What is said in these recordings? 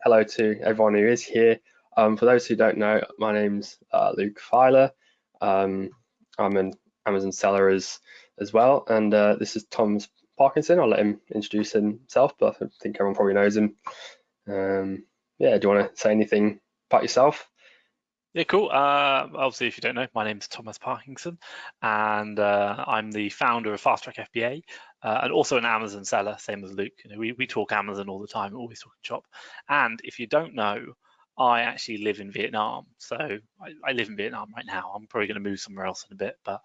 Hello to everyone who is here. For those who don't know, my name's Luke Filer. I'm an Amazon seller as well, and this is Thomas Parkinson. I'll let him introduce himself, but I think everyone probably knows him. Yeah, do you want to say anything about yourself? Yeah, cool. Obviously, if you don't know, my name is Thomas Parkinson, and I'm the founder of FastTrackFBA, and also an Amazon seller, same as Luke. We talk Amazon all the time, always talking shop. And if you don't know, I actually live in Vietnam. So I live in Vietnam right now. I'm probably going to move somewhere else in a bit, but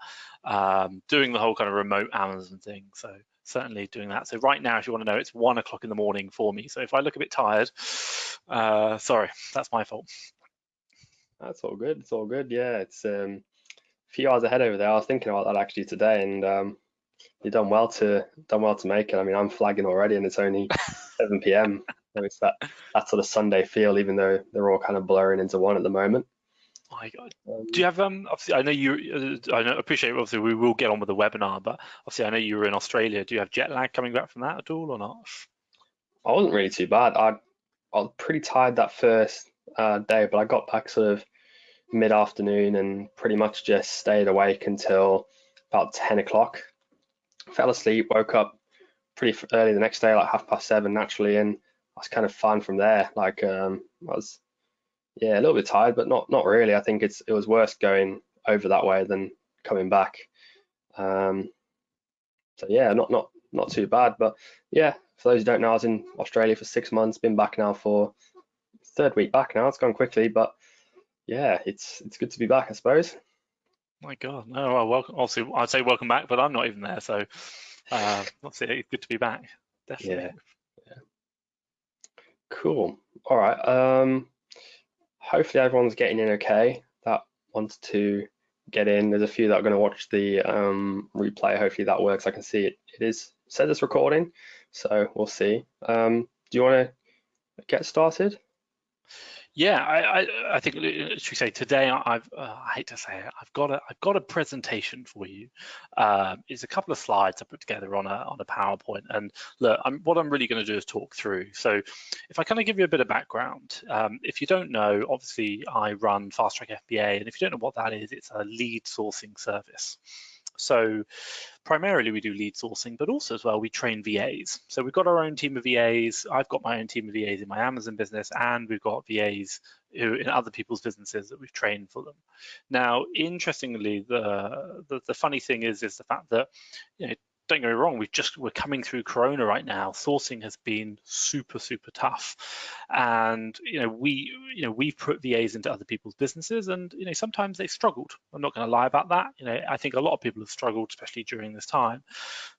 doing the whole kind of remote Amazon thing. So certainly doing that. So right now, if you want to know, it's 1 o'clock in the morning for me. So if I look a bit tired, sorry, that's my fault. That's all good. It's all good. Yeah, it's a few hours ahead over there. I was thinking about that actually today, and you've done well to make it. I mean, I'm flagging already, and it's only 7 p.m. So it's that sort of Sunday feel, even though they're all kind of blurring into one at the moment. My God. Do you Um, have obviously I know appreciate obviously we will get on with the webinar, but obviously I know you were in Australia. Do you have jet lag coming back from that at all or not? I wasn't really too bad. I was pretty tired that first day, but I got back sort of mid-afternoon and pretty much just stayed awake until about 10 o'clock. Fell asleep, woke up pretty early the next day, like 7:30 naturally, and I was kind of fine from there. Like I was, yeah, a little bit tired, but not really. I think it was worse going over that way than coming back. Um, so yeah, not too bad. But yeah, for those who don't know, I was in Australia for 6 months. Been back now for third week back now. It's gone quickly, but yeah, it's good to be back, I suppose. My God, no, well, welcome. Obviously, I'd say welcome back, but I'm not even there, so obviously it's good to be back. Definitely. Yeah, cool. All right. Hopefully everyone's getting in okay. That wants to get in. There's a few that are going to watch the replay. Hopefully that works. I can see it is said it's recording, so we'll see. Do you want to get started? Yeah, I think should we say today I hate to say it, I've got a presentation for you. It's a couple of slides I put together on a PowerPoint, and look, what I'm really going to do is talk through. So, if I kind of give you a bit of background, if you don't know, obviously I run FastTrack FBA, and if you don't know what that is, it's a lead sourcing service. So primarily we do lead sourcing, but also as well we train VAs. So we've got our own team of VAs. I've got my own team of VAs in my Amazon business, and we've got VAs who in other people's businesses that we've trained for them. Now, interestingly, the funny thing is the fact that, you know, don't get me wrong, we're coming through Corona right now. Sourcing has been super tough, and we've put VAs into other people's businesses, and sometimes they've struggled. I'm not going to lie about that. I think a lot of people have struggled, especially during this time.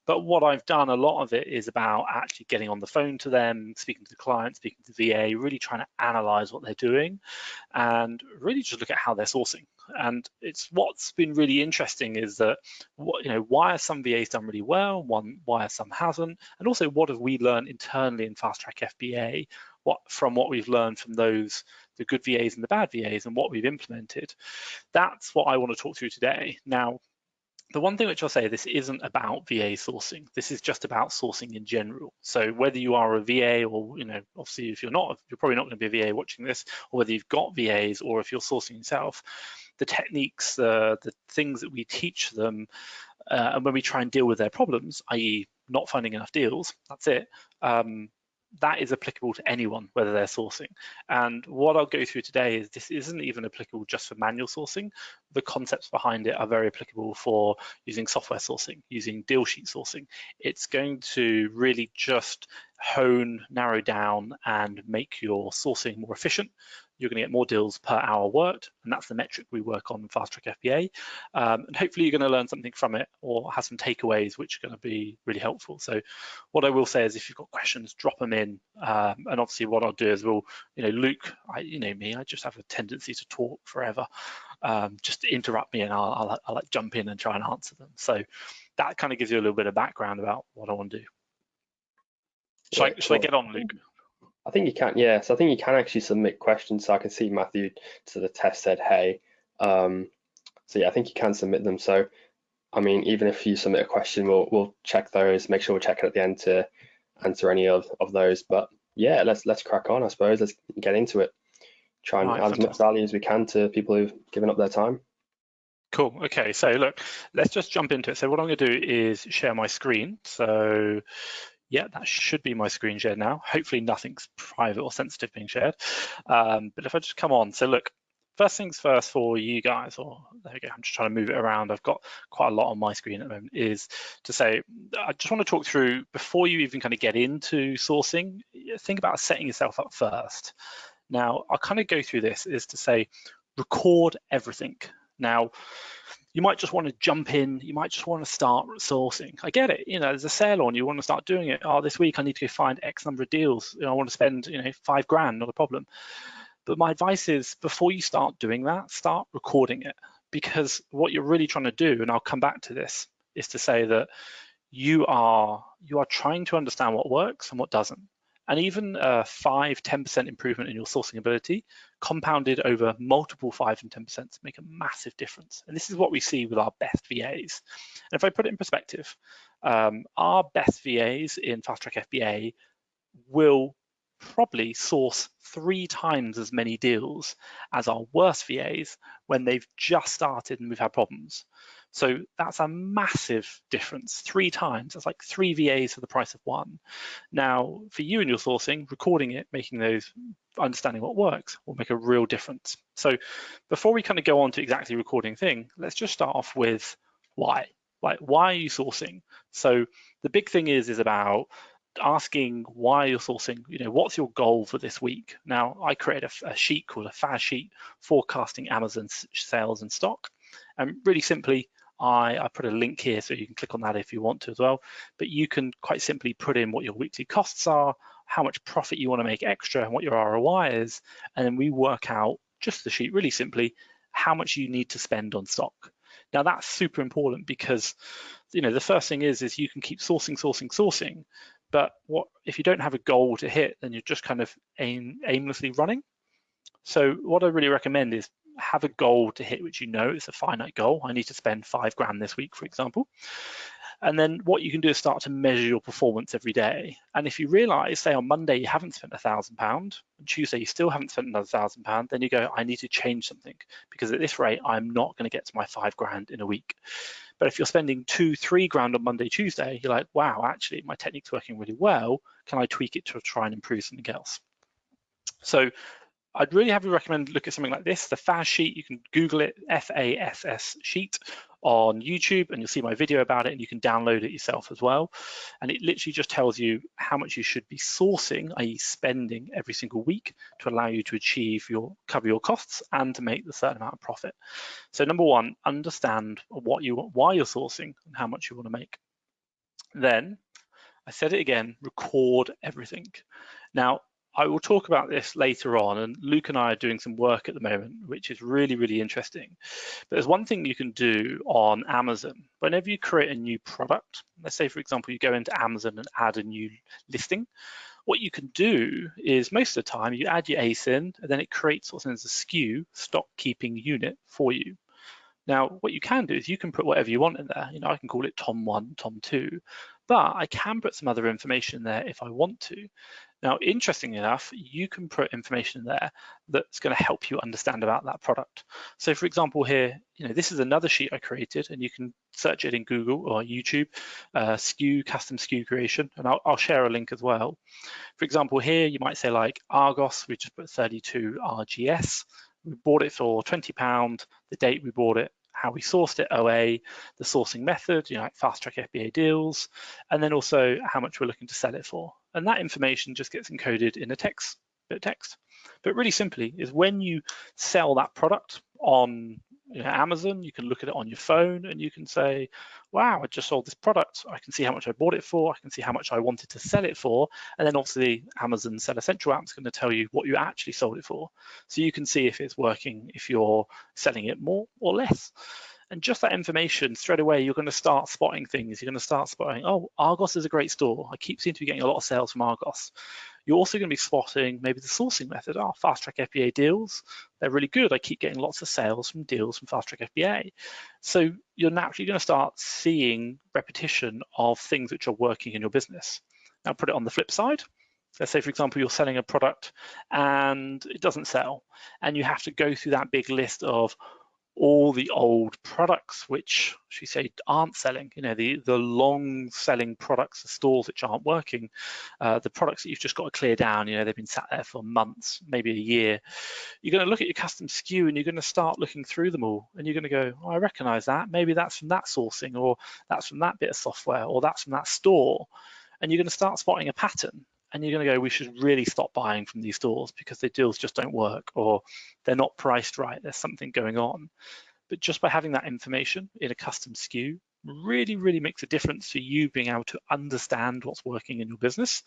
But what I've done, a lot of it is about actually getting on the phone to them, speaking to the client, speaking to the VA, really trying to analyze what they're doing, and really just look at how they're sourcing. And it's what's been really interesting is that why are some VAs done really well, why are some hasn't, and also what have we learned internally in FastTrackFBA, from what we've learned from those, the good VAs and the bad VAs, and what we've implemented. That's what I want to talk through today. Now, the one thing which I'll say, this isn't about VA sourcing. This is just about sourcing in general. So whether you are a VA or, obviously if you're not, you're probably not going to be a VA watching this, or whether you've got VAs or if you're sourcing yourself, the techniques, the things that we teach them, and when we try and deal with their problems, i.e. not finding enough deals, that's it, that is applicable to anyone, whether they're sourcing. And what I'll go through today is this isn't even applicable just for manual sourcing. The concepts behind it are very applicable for using software sourcing, using deal sheet sourcing. It's going to really just hone, narrow down, and make your sourcing more efficient. You're going to get more deals per hour worked, and that's the metric we work on in FastTrackFBA. And hopefully you're going to learn something from it or have some takeaways which are going to be really helpful. So what I will say is if you've got questions, drop them in. And obviously what I'll do is Luke, you know me, I just have a tendency to talk forever. Just interrupt me and I'll like jump in and try and answer them. So that kind of gives you a little bit of background about what I want to do. Yeah, Shall I get on, Luke? I think you can, yeah. So I think you can actually submit questions. So I can see Matthew to the test said, hey. So yeah, I think you can submit them. So I mean, even if you submit a question, we'll check those, make sure we're checking at the end to answer any of those. But Yeah, let's crack on, I suppose. Let's get into it. Try All and right, add as much fantastic. value as we can to people who've given up their time. Cool. Okay, so look, let's just jump into it. So what I'm going to do is share my screen. So yeah, that should be my screen share now. Hopefully nothing's private or sensitive being shared. But if I just come on, so look, first things first for you guys, or there we go, I'm just trying to move it around. I've got quite a lot on my screen at the moment, is to say, I just want to talk through, before you even kind of get into sourcing, think about setting yourself up first. Now, I'll kind of go through this, is to say, record everything. Now, you might just want to jump in, you might just want to start sourcing. I get it, there's a sale on, you want to start doing it. Oh, this week I need to go find X number of deals. I want to spend, $5,000, not a problem. But my advice is, before you start doing that, start recording it, because what you're really trying to do, and I'll come back to this, is to say that you are trying to understand what works and what doesn't. And even a 5-10% improvement in your sourcing ability compounded over multiple 5 and 10% make a massive difference. And this is what we see with our best VAs. And if I put it in perspective, our best VAs in FastTrackFBA will probably source 3 times as many deals as our worst VAs when they've just started and we've had problems. So that's a massive difference, 3 times. That's like 3 VAs for the price of 1. Now, for you and your sourcing, recording it, making those, understanding what works will make a real difference. So before we kind of go on to exactly recording thing, let's just start off with why. Like, why are you sourcing? So the big thing is about asking why you're sourcing, what's your goal for this week? Now, I created a sheet called a fast sheet forecasting Amazon sales and stock. And really simply, I put a link here so you can click on that if you want to as well. But you can quite simply put in what your weekly costs are, how much profit you want to make extra, and what your ROI is. And then we work out, just the sheet really simply, how much you need to spend on stock. Now, that's super important because the first thing is you can keep sourcing, but what if you don't have a goal to hit, then you're just kind of aimlessly running. So what I really recommend is have a goal to hit, which it's a finite goal. I need to spend $5,000 this week, for example. And then what you can do is start to measure your performance every day. And if you realize, say on Monday you haven't spent £1,000, and Tuesday you still haven't spent another £1,000, then you go, I need to change something, because at this rate I'm not going to get to my $5,000 in a week. But if you're spending $2-3,000 on Monday, Tuesday, you're like, wow, actually my technique's working really well. Can I tweak it to try and improve something else? So I'd really have you recommend look at something like this, the FASS sheet. You can Google it, FASS sheet on YouTube, and you'll see my video about it, and you can download it yourself as well. And it literally just tells you how much you should be sourcing, i.e. spending every single week, to allow you to cover your costs and to make the certain amount of profit. So number one, understand why you're sourcing and how much you want to make. Then, I said it again, record everything. Now, I will talk about this later on, and Luke and I are doing some work at the moment, which is really, really interesting. But there's one thing you can do on Amazon. Whenever you create a new product, let's say, for example, you go into Amazon and add a new listing, what you can do is most of the time you add your ASIN, and then it creates what's known as a SKU, stock keeping unit, for you. Now, what you can do is you can put whatever you want in there. I can call it Tom1, Tom2, but I can put some other information in there if I want to. Now, interestingly enough, you can put information in there that's going to help you understand about that product. So for example here, this is another sheet I created, and you can search it in Google or YouTube, custom SKU creation, and I'll share a link as well. For example, here you might say like Argos, we just put 32 RGS. We bought it for £20, the date we bought it, how we sourced it, OA, the sourcing method, like FastTrackFBA deals, and then also how much we're looking to sell it for. And that information just gets encoded in a bit of text. But really simply is when you sell that product on Amazon, you can look at it on your phone and you can say, wow, I just sold this product. I can see how much I bought it for. I can see how much I wanted to sell it for. And then obviously Amazon Seller Central app is going to tell you what you actually sold it for. So you can see if it's working, if you're selling it more or less. And just that information, straight away, you're going to start spotting things. You're going to start spotting, oh, Argos is a great store. I seem to be getting a lot of sales from Argos. You're also going to be spotting maybe the sourcing method. Oh, FastTrackFBA deals, they're really good. I keep getting lots of sales from deals from FastTrackFBA. So you're naturally going to start seeing repetition of things which are working in your business. Now put it on the flip side. Let's say, for example, you're selling a product and it doesn't sell, and you have to go through that big list of all the old products which, should we say, aren't selling, the long selling products, the stores which aren't working, the products that you've just got to clear down, they've been sat there for months, maybe a year. You're going to look at your custom SKU and you're going to start looking through them all, and you're going to go, oh, I recognize that, maybe that's from that sourcing, or that's from that bit of software, or that's from that store, and you're going to start spotting a pattern. And you're going to go, we should really stop buying from these stores because the deals just don't work, or they're not priced right, there's something going on. But just by having that information in a custom SKU really, really makes a difference for you being able to understand what's working in your business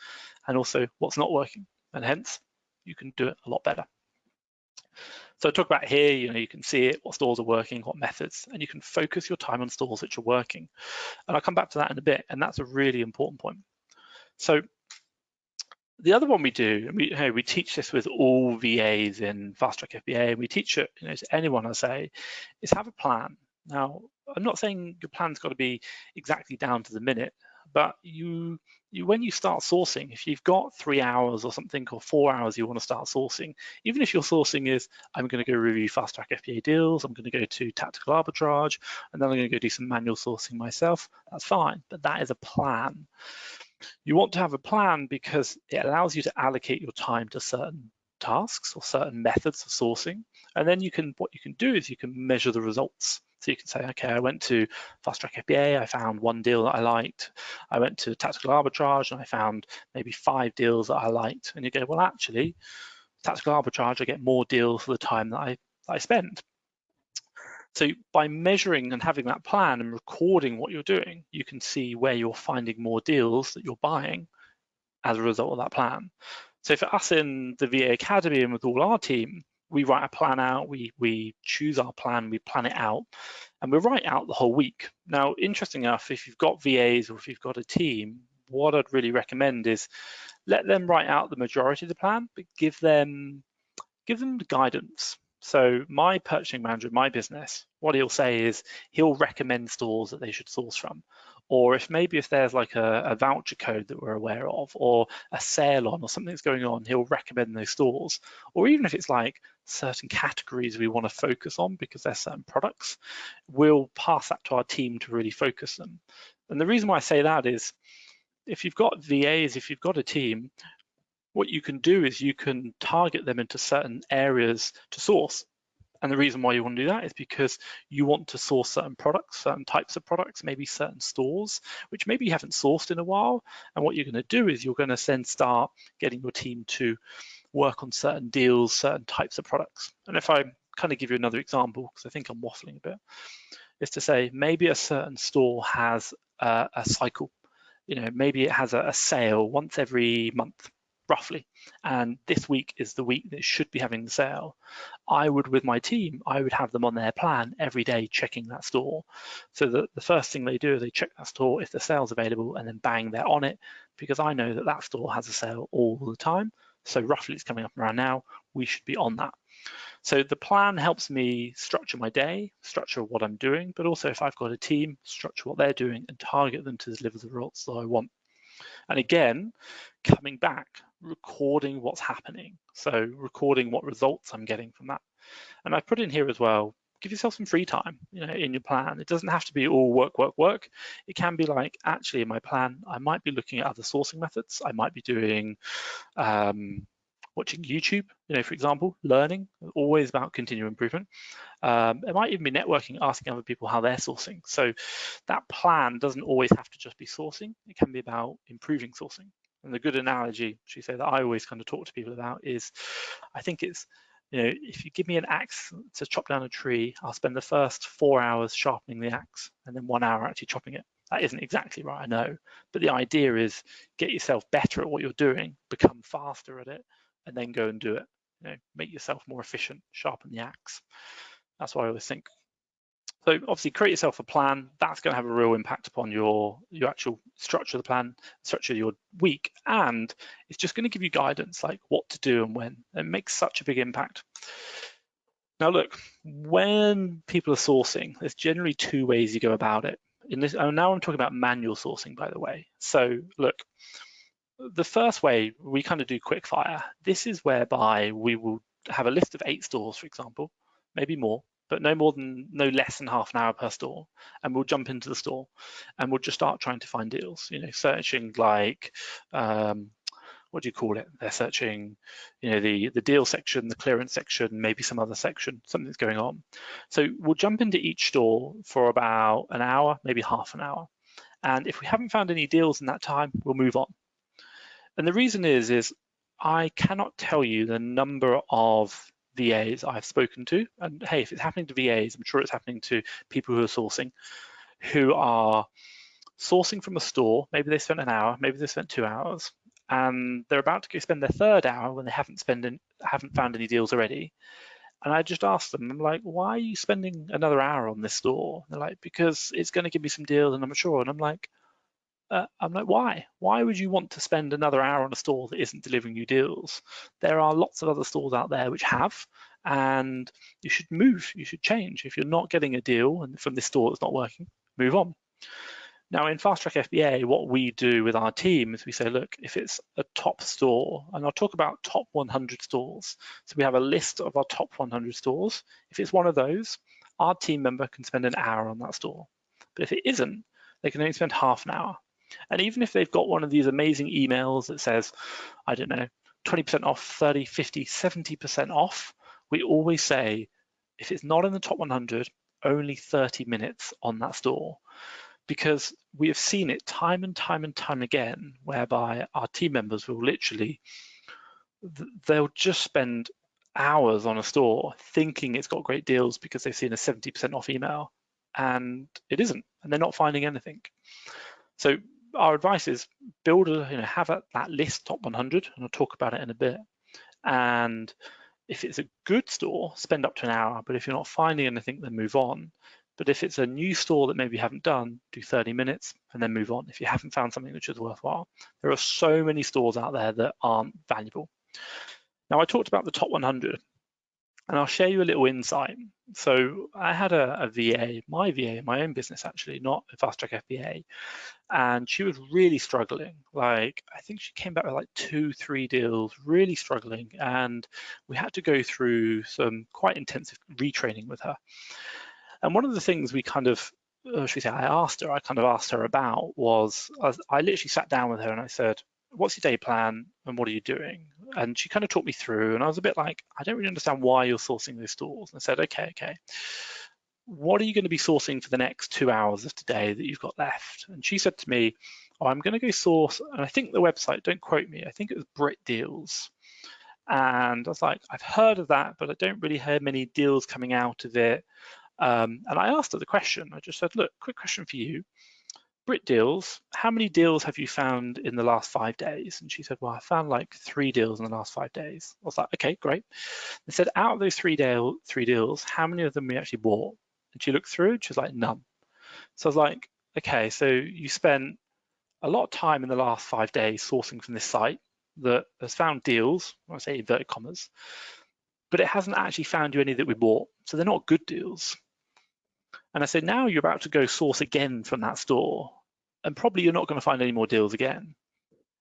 and also what's not working. And hence, you can do it a lot better. So I talk about here, you can see it, what stores are working, what methods, and you can focus your time on stores which are working. And I'll come back to that in a bit, and that's a really important point. So the other one we do, and we teach this with all VAs in FastTrackFBA, and we teach it to anyone, I say, is have a plan. Now, I'm not saying your plan's got to be exactly down to the minute, but you when you start sourcing, if you've got 3 hours or something, or 4 hours you want to start sourcing, even if your sourcing is, I'm going to go review FastTrackFBA deals, I'm going to go to tactical arbitrage, and then I'm going to go do some manual sourcing myself, that's fine, but that is a plan. You want to have a plan because it allows you to allocate your time to certain tasks or certain methods of sourcing. And then what you can do is you can measure the results. So you can say, okay, I went to FastTrackFBA, I found one deal that I liked. I went to tactical arbitrage and I found maybe 5 deals that I liked. And you go, well, actually, tactical arbitrage, I get more deals for the time that I spend. So by measuring and having that plan and recording what you're doing, you can see where you're finding more deals that you're buying as a result of that plan. So for us in the VA Academy and with all our team, we write a plan out, we choose our plan, we plan it out, and we write out the whole week. Now, interesting enough, if you've got VAs or if you've got a team, what I'd really recommend is let them write out the majority of the plan, but give them the guidance. So my purchasing manager in my business, what he'll say is he'll recommend stores that they should source from. Or if there's like a voucher code that we're aware of, or a sale on, or something that's going on, he'll recommend those stores. Or even if it's like certain categories we want to focus on because there's certain products, we'll pass that to our team to really focus them. And the reason why I say that is if you've got VAs, if you've got a team, what you can do is you can target them into certain areas to source. And the reason why you want to do that is because you want to source certain products, certain types of products, maybe certain stores, which maybe you haven't sourced in a while. And what you're going to do is you're going to then start getting your team to work on certain deals, certain types of products. And if I kind of give you another example, because I think I'm waffling a bit, is to say maybe a certain store has a cycle. Maybe it has a sale once every month, roughly, and this week is the week that should be having the sale. With my team, I would have them on their plan every day checking that store. So that the first thing they do is they check that store if the sale's available, and then bang, they're on it, because I know that store has a sale all the time. So roughly it's coming up around now, we should be on that. So the plan helps me structure my day, structure what I'm doing, but also if I've got a team, structure what they're doing and target them to deliver the results that I want. And again, coming back, recording what's happening. So recording what results I'm getting from that. And I put in here as well, give yourself some free time, in your plan. It doesn't have to be all work, work, work. It can be like, actually in my plan, I might be looking at other sourcing methods. I might be doing watching YouTube, for example, learning, always about continual improvement. It might even be networking, asking other people how they're sourcing. So that plan doesn't always have to just be sourcing. It can be about improving sourcing. And the good analogy, should we say, that I always kind of talk to people about is, I think it's, if you give me an axe to chop down a tree, I'll spend the first 4 hours sharpening the axe and then 1 hour actually chopping it. That isn't exactly right, I know. But the idea is get yourself better at what you're doing, become faster at it, and then go and do it. Make yourself more efficient, sharpen the axe. That's what I always think. So obviously create yourself a plan. That's going to have a real impact upon your actual structure of the plan, structure of your week, and it's just going to give you guidance like what to do and when. It makes such a big impact. Now look, when people are sourcing, there's generally 2 ways you go about it. Now I'm talking about manual sourcing, by the way. So look, the first way, we kind of do quick fire. This is whereby we will have a list of 8 stores, for example, maybe more, but no less than half an hour per store, and we'll jump into the store and we'll just start trying to find deals, searching like what do you call it? They're searching, the deal section, the clearance section, maybe some other section, something's going on. So we'll jump into each store for about an hour, maybe half an hour. And if we haven't found any deals in that time, we'll move on. And the reason is I cannot tell you the number of VAs I've spoken to. And hey, if it's happening to VAs, I'm sure it's happening to people who are sourcing from a store. Maybe they spent an hour, maybe they spent 2 hours, and they're about to go spend their 3rd hour when they haven't found any deals already. And I just asked them, I'm like, why are you spending another hour on this store? And they're like, because it's going to give me some deals and I'm sure. And I'm like, why? Why would you want to spend another hour on a store that isn't delivering you deals? There are lots of other stores out there which have, and you should move, you should change. If you're not getting a deal and from this store that's not working, move on. Now in FastTrackFBA, what we do with our team is we say, look, if it's a top store, and I'll talk about top 100 stores. So we have a list of our top 100 stores. If it's one of those, our team member can spend an hour on that store. But if it isn't, they can only spend half an hour. And even if they've got one of these amazing emails that says, I don't know, 20% off, 30, 50, 70% off, we always say, if it's not in the top 100, only 30 minutes on that store. Because we have seen it time and time and time again, whereby our team members will they'll just spend hours on a store thinking it's got great deals because they've seen a 70% off email, and it isn't, and they're not finding anything. So our advice is have that list, top 100, and I'll talk about it in a bit. And if it's a good store, spend up to an hour, but if you're not finding anything, then move on. But if it's a new store that maybe you haven't done, do 30 minutes and then move on if you haven't found something which is worthwhile. There are so many stores out there that aren't valuable. Now, I talked about the top 100, and I'll share you a little insight. So I had a VA, my own business actually, not FastTrackFBA, and she was really struggling. Like, I think she came back with like 2-3 deals, really struggling, and we had to go through some quite intensive retraining with her. And one of the things I kind of asked her about was, I literally sat down with her and I said, what's your day plan and what are you doing? And she kind of talked me through, and I was a bit like, I don't really understand why you're sourcing those stores. And I said, okay, what are you going to be sourcing for the next 2 hours of today that you've got left? And she said to me, I'm going to go source, and I think the website, don't quote me, I think it was Brit Deals. And I was like, I've heard of that, but I don't really hear many deals coming out of it. And I asked her the question. I just said, look, quick question for you. Brit Deals, how many deals have you found in the last 5 days? And she said, well, I found like 3 deals in the last 5 days. I was like, okay, great. I said, out of those 3 deals, how many of them we actually bought? And she looked through and she was like, none. So I was like, okay, so you spent a lot of time in the last 5 days sourcing from this site that has found deals, I say inverted commas, but it hasn't actually found you any that we bought. So they're not good deals. And I said, now you're about to go source again from that store, and probably you're not going to find any more deals again.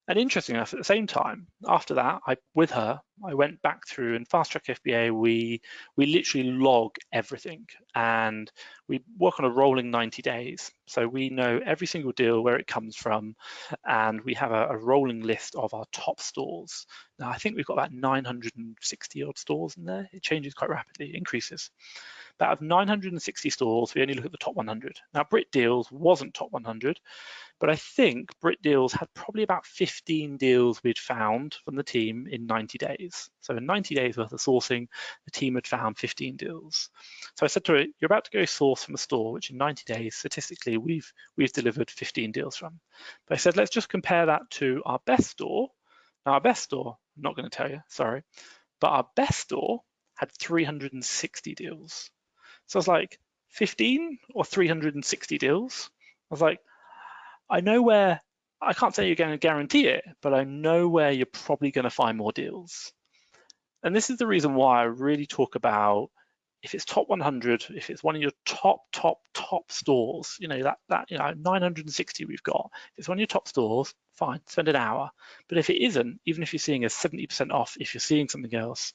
And interesting enough, at the same time, after that, I went back through, and FastTrackFBA, we literally log everything, and we work on a rolling 90 days. So we know every single deal, where it comes from, and we have a rolling list of our top stores. Now, I think we've got about 960 odd stores in there. It changes quite rapidly, increases. But out of 960 stores, we only look at the top 100. Now, Brit Deals wasn't top 100, but I think Brit Deals had probably about 15 deals we'd found from the team in 90 days. So in 90 days worth of sourcing, the team had found 15 deals. So I said to her, you're about to go source from a store, which in 90 days, statistically, we've delivered 15 deals from. But I said, let's just compare that to our best store. Now, our best store, I'm not going to tell you, sorry, but our best store had 360 deals. So I was like, 15 or 360 deals? I was like, I know where, I can't say you're going to guarantee it, but I know where you're probably going to find more deals. And this is the reason why I really talk about, if it's top 100, if it's one of your top stores, that 960 we've got, if it's one of your top stores, fine, spend an hour. But if it isn't, even if you're seeing a 70% off, if you're seeing something else,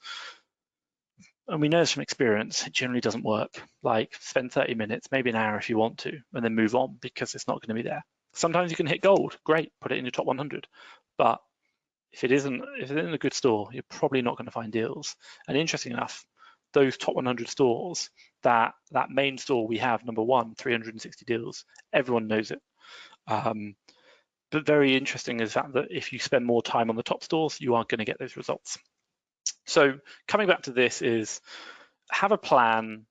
and we know this from experience, it generally doesn't work. Like, spend 30 minutes, maybe an hour if you want to, and then move on, because it's not going to be there. Sometimes you can hit gold, great, put it in your top 100. But if it isn't a good store, you're probably not going to find deals. And interesting enough, those top 100 stores, that main store we have, number one, 360 deals, everyone knows it. But very interesting is that if you spend more time on the top stores, you are going to get those results. So coming back to this is, have a plan,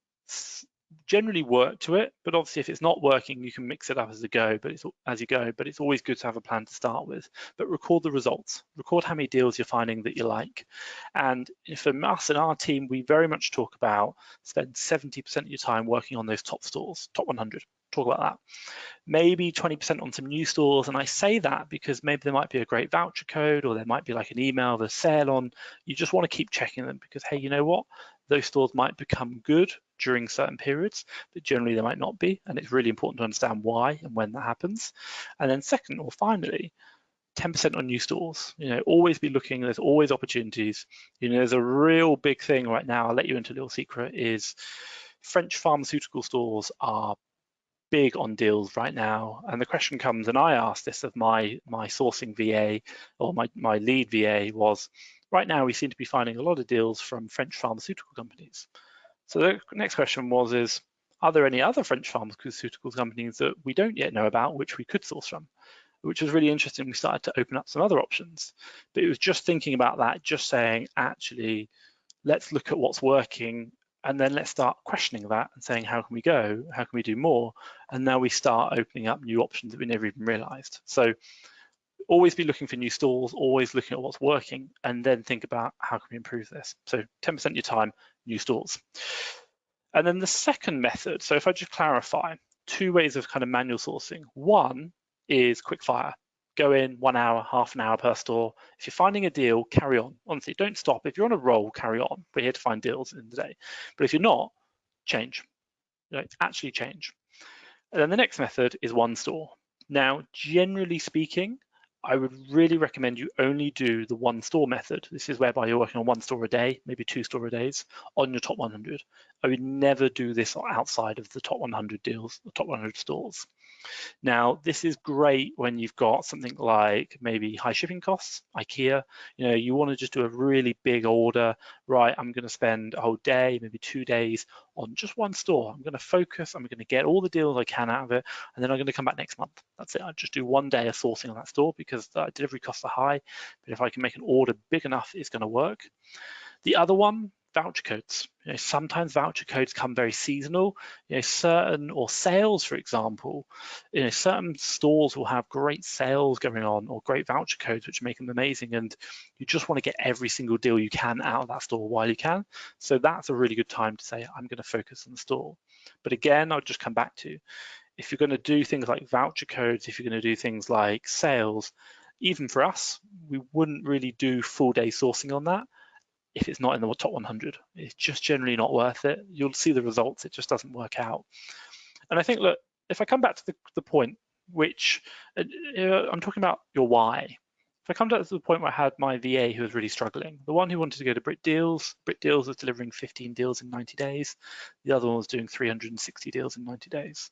generally work to it, but obviously if it's not working, you can mix it up as you go, but it's always good to have a plan to start with. But record the results, record how many deals you're finding that you like. And for us and our team, we very much talk about spend 70% of your time working on those top stores, top 100, talk about that. Maybe 20% on some new stores, and I say that because maybe there might be a great voucher code, or there might be like an email with a sale on. You just want to keep checking them, because hey, you know what? Those stores might become good during certain periods, but generally they might not be, and it's really important to understand why and when that happens. And then second, or finally, 10% on new stores. Always be looking, there's always opportunities. There's a real big thing right now, I'll let you into a little secret, is French pharmaceutical stores are big on deals right now. And the question comes, and I asked this of my sourcing VA, or my lead VA, was, right now we seem to be finding a lot of deals from French pharmaceutical companies. So the next question is, are there any other French pharmaceutical companies that we don't yet know about, which we could source from? Which was really interesting. We started to open up some other options, but it was just thinking about that, just saying, actually, let's look at what's working, and then let's start questioning that and saying, how can we go? How can we do more? And now we start opening up new options that we never even realized. So always be looking for new stores, always looking at what's working, and then think about how can we improve this. So 10% of your time, new stores. And then the second method, so if I just clarify, 2 ways of kind of manual sourcing. One is quick fire. Go in 1 hour, half an hour per store. If you're finding a deal, carry on. Honestly, don't stop. If you're on a roll, carry on. We're here to find deals in the day. But if you're not, change. Actually change. And then the next method is one store. Now, generally speaking, I would really recommend you only do the one store method. This is whereby you're working on 1 store a day, maybe 2 store a days on your top 100. I would never do this outside of the top 100 deals, the top 100 stores. Now, this is great when you've got something like maybe high shipping costs, IKEA. You want to just do a really big order, right? I'm going to spend a whole day, maybe 2 days on just one store. I'm going to focus, I'm going to get all the deals I can out of it, and then I'm going to come back next month. That's it. I just do 1 day of sourcing on that store because the delivery costs are high, but if I can make an order big enough, it's going to work. The other one, voucher codes. Sometimes voucher codes come very seasonal. Certain, or sales, for example. Certain stores will have great sales going on, or great voucher codes which make them amazing, and you just want to get every single deal you can out of that store while you can. So that's a really good time to say, I'm going to focus on the store. But again, I'll just come back to, if you're going to do things like voucher codes, if you're going to do things like sales, even for us, we wouldn't really do full day sourcing on that. If it's not in the top 100, it's just generally not worth it. You'll see the results, it just doesn't work out. And I think, look, if I come back to the point, which I'm talking about your why. If I come back to the point where I had my VA who was really struggling, the one who wanted to go to Brit Deals was delivering 15 deals in 90 days. The other one was doing 360 deals in 90 days.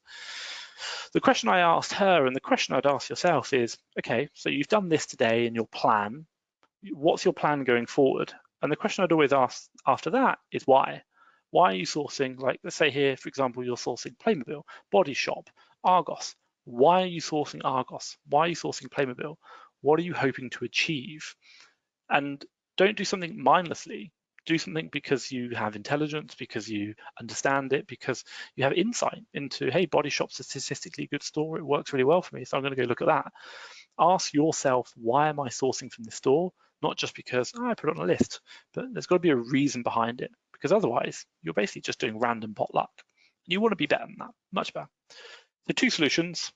The question I asked her, and the question I'd ask yourself is, okay, so you've done this today in your plan. What's your plan going forward? And the question I'd always ask after that is why? Why are you sourcing, like, let's say here, for example, you're sourcing Playmobil, Body Shop, Argos. Why are you sourcing Argos? Why are you sourcing Playmobil? What are you hoping to achieve? And don't do something mindlessly. Do something because you have intelligence, because you understand it, because you have insight into, hey, Body Shop's a statistically good store. It works really well for me, so I'm going to go look at that. Ask yourself, why am I sourcing from this store? Not just because I put it on a list, but there's got to be a reason behind it, because otherwise you're basically just doing random potluck. You want to be better than that, much better. So 2 solutions,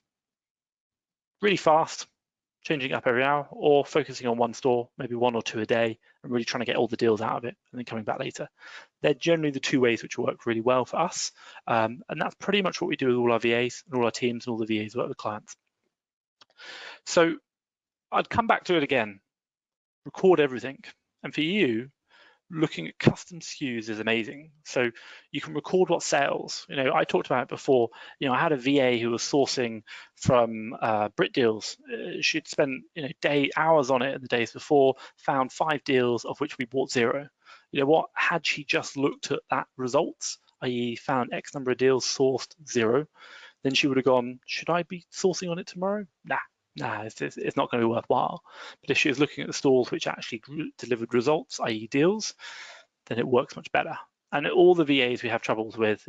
really fast, changing it up every hour, or focusing on one store, maybe 1 or 2 a day, and really trying to get all the deals out of it and then coming back later. They're generally the 2 ways which work really well for us. And that's pretty much what we do with all our VAs and all our teams and all the VAs work with clients. So I'd come back to it again, record everything. And for you, looking at custom SKUs is amazing. So you can record what sales. I talked about it before. I had a VA who was sourcing from Brit Deals. She'd spent hours on it in the days before, found 5 deals of which we bought 0. What had she just looked at that results, i.e. found X number of deals, sourced 0, then she would have gone, should I be sourcing on it tomorrow? Nah, it's not going to be worthwhile. But if she was looking at the stores which actually delivered results, i.e. deals, then it works much better. And all the VAs we have troubles with,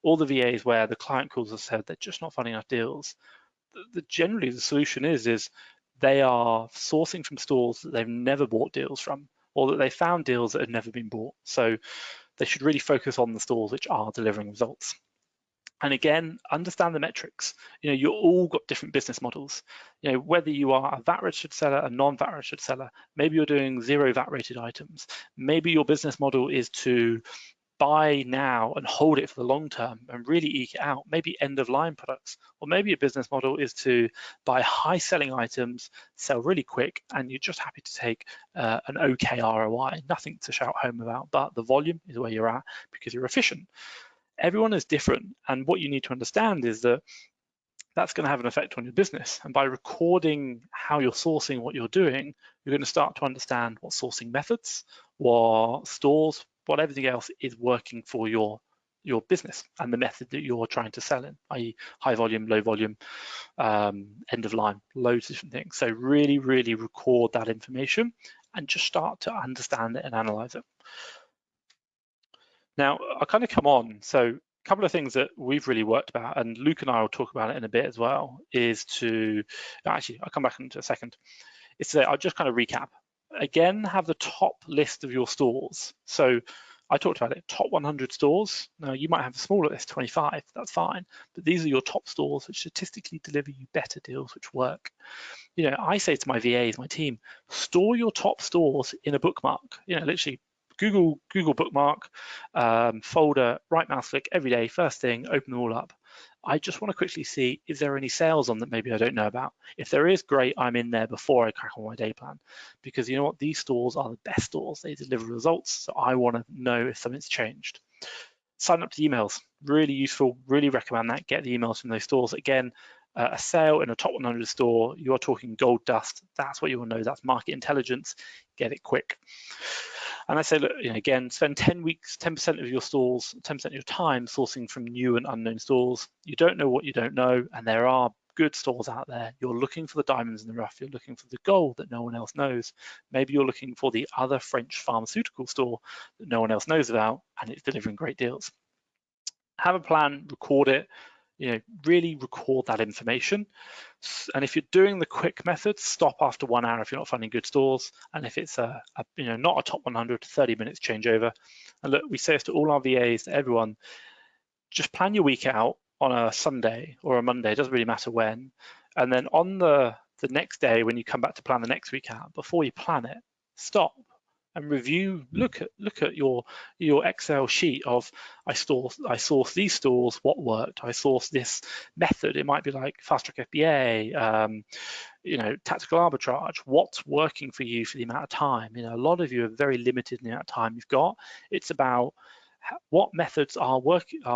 all the VAs where the client calls us said they're just not finding enough deals, generally the solution is they are sourcing from stores that they've never bought deals from, or that they found deals that had never been bought. So they should really focus on the stores which are delivering results. And again, understand the metrics. You've all got different business models. Whether you are a VAT registered seller, a non-VAT registered seller, maybe you're doing 0 VAT rated items. Maybe your business model is to buy now and hold it for the long term and really eke it out, maybe end of line products. Or maybe your business model is to buy high selling items, sell really quick, and you're just happy to take an okay ROI, nothing to shout home about, but the volume is where you're at because you're efficient. Everyone is different, and what you need to understand is that that's going to have an effect on your business. And by recording how you're sourcing, what you're doing, you're going to start to understand what sourcing methods, what stores, what everything else is working for your business and the method that you're trying to sell in, i.e. high volume, low volume, end of line, loads of different things. So really, really record that information and just start to understand it and analyze it. Now, I'll kind of come on. So a couple of things that we've really worked about, and Luke and I will talk about it in a bit as well, is to, actually, I'll come back into a second. Is to say, I'll just kind of recap. Again, have the top list of your stores. So I talked about it, top 100 stores. Now, you might have a smaller list, 25, that's fine. But these are your top stores which statistically deliver you better deals which work. I say to my VAs, my team, store your top stores in a bookmark. Literally, Google bookmark, folder, right mouse click every day, first thing, open them all up. I just want to quickly see, is there any sales on that maybe I don't know about? If there is, great, I'm in there before I crack on my day plan. Because you know what, these stores are the best stores, they deliver results, so I want to know if something's changed. Sign up to emails, really useful, really recommend that, get the emails from those stores. Again, a sale in a top 100 store, you're talking gold dust, that's what you will know, that's market intelligence, get it quick. And I say, look, again, spend 10 weeks, 10% of your stores, 10% of your time sourcing from new and unknown stores. You don't know what you don't know, and there are good stores out there. You're looking for the diamonds in the rough. You're looking for the gold that no one else knows. Maybe you're looking for the other French pharmaceutical store that no one else knows about, and it's delivering great deals. Have a plan, record it. Really record that information. And if you're doing the quick method, stop after 1 hour if you're not finding good stores. And if it's not a top 100, 30 minutes changeover. And look, we say this to all our VAs, to everyone, just plan your week out on a Sunday or a Monday, it doesn't really matter when. And then on the next day, when you come back to plan the next week out, before you plan it, stop and review, look at your Excel sheet of I source these stores, what worked, I source this method, it might be like FastTrackFBA, tactical arbitrage, what's working for you for the amount of time. A lot of you are very limited in the amount of time you've got. It's about what methods are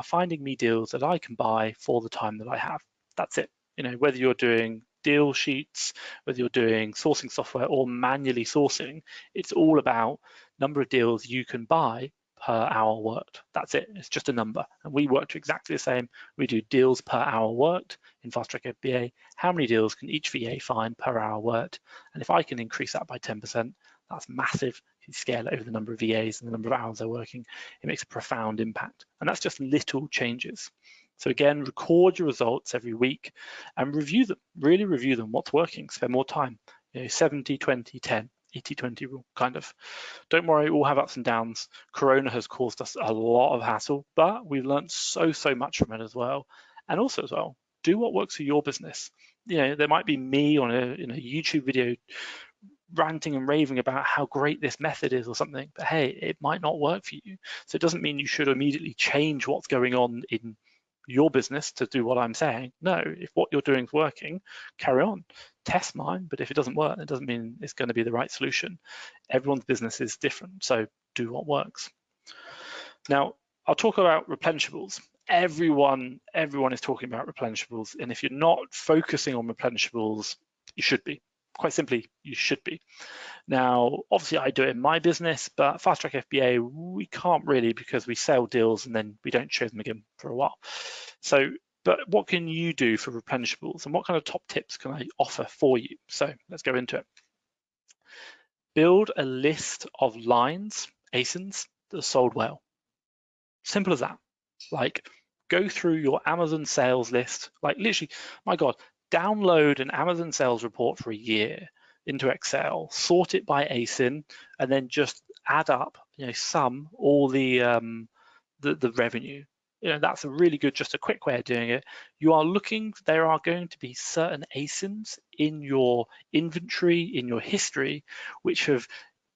finding me deals that I can buy for the time that I have. That's it. Whether you're doing deal sheets, whether you're doing sourcing software or manually sourcing, it's all about number of deals you can buy per hour worked. That's it. It's just a number. And we work to exactly the same. We do deals per hour worked in FastTrackFBA. How many deals can each VA find per hour worked? And if I can increase that by 10%, that's massive. If you scale it over the number of VAs and the number of hours they're working, it makes a profound impact. And that's just little changes. So again, record your results every week and review them, really review them, what's working, spend more time, 70, 20, 10, 80, 20 rule, kind of. Don't worry, we'll have ups and downs. Corona has caused us a lot of hassle, but we've learned so much from it as well. And also as well, do what works for your business. there might be me on a YouTube video ranting and raving about how great this method is or something, but hey, it might not work for you. So it doesn't mean you should immediately change what's going on in your business to do what I'm saying. No, if what you're doing is working, carry on, test mine, but if it doesn't work, it doesn't mean it's going to be the right solution. Everyone's business is different, so do what works. Now, I'll talk about replenishables. Everyone is talking about replenishables, and if you're not focusing on replenishables, you should be. Quite simply, you should be. Now, obviously, I do it in my business, but FastTrackFBA, we can't really, because we sell deals and then we don't show them again for a while. So, but what can you do for replenishables, and what kind of top tips can I offer for you? So let's go into it. Build a list of lines, ASINs, that are sold well. Simple as that. Like, go through your Amazon sales list, like literally, my God, download an Amazon sales report for a year into Excel, sort it by ASIN, and then just add up, sum all the revenue. That's a really good, just a quick way of doing it. You are looking, there are going to be certain ASINs in your inventory, in your history, which have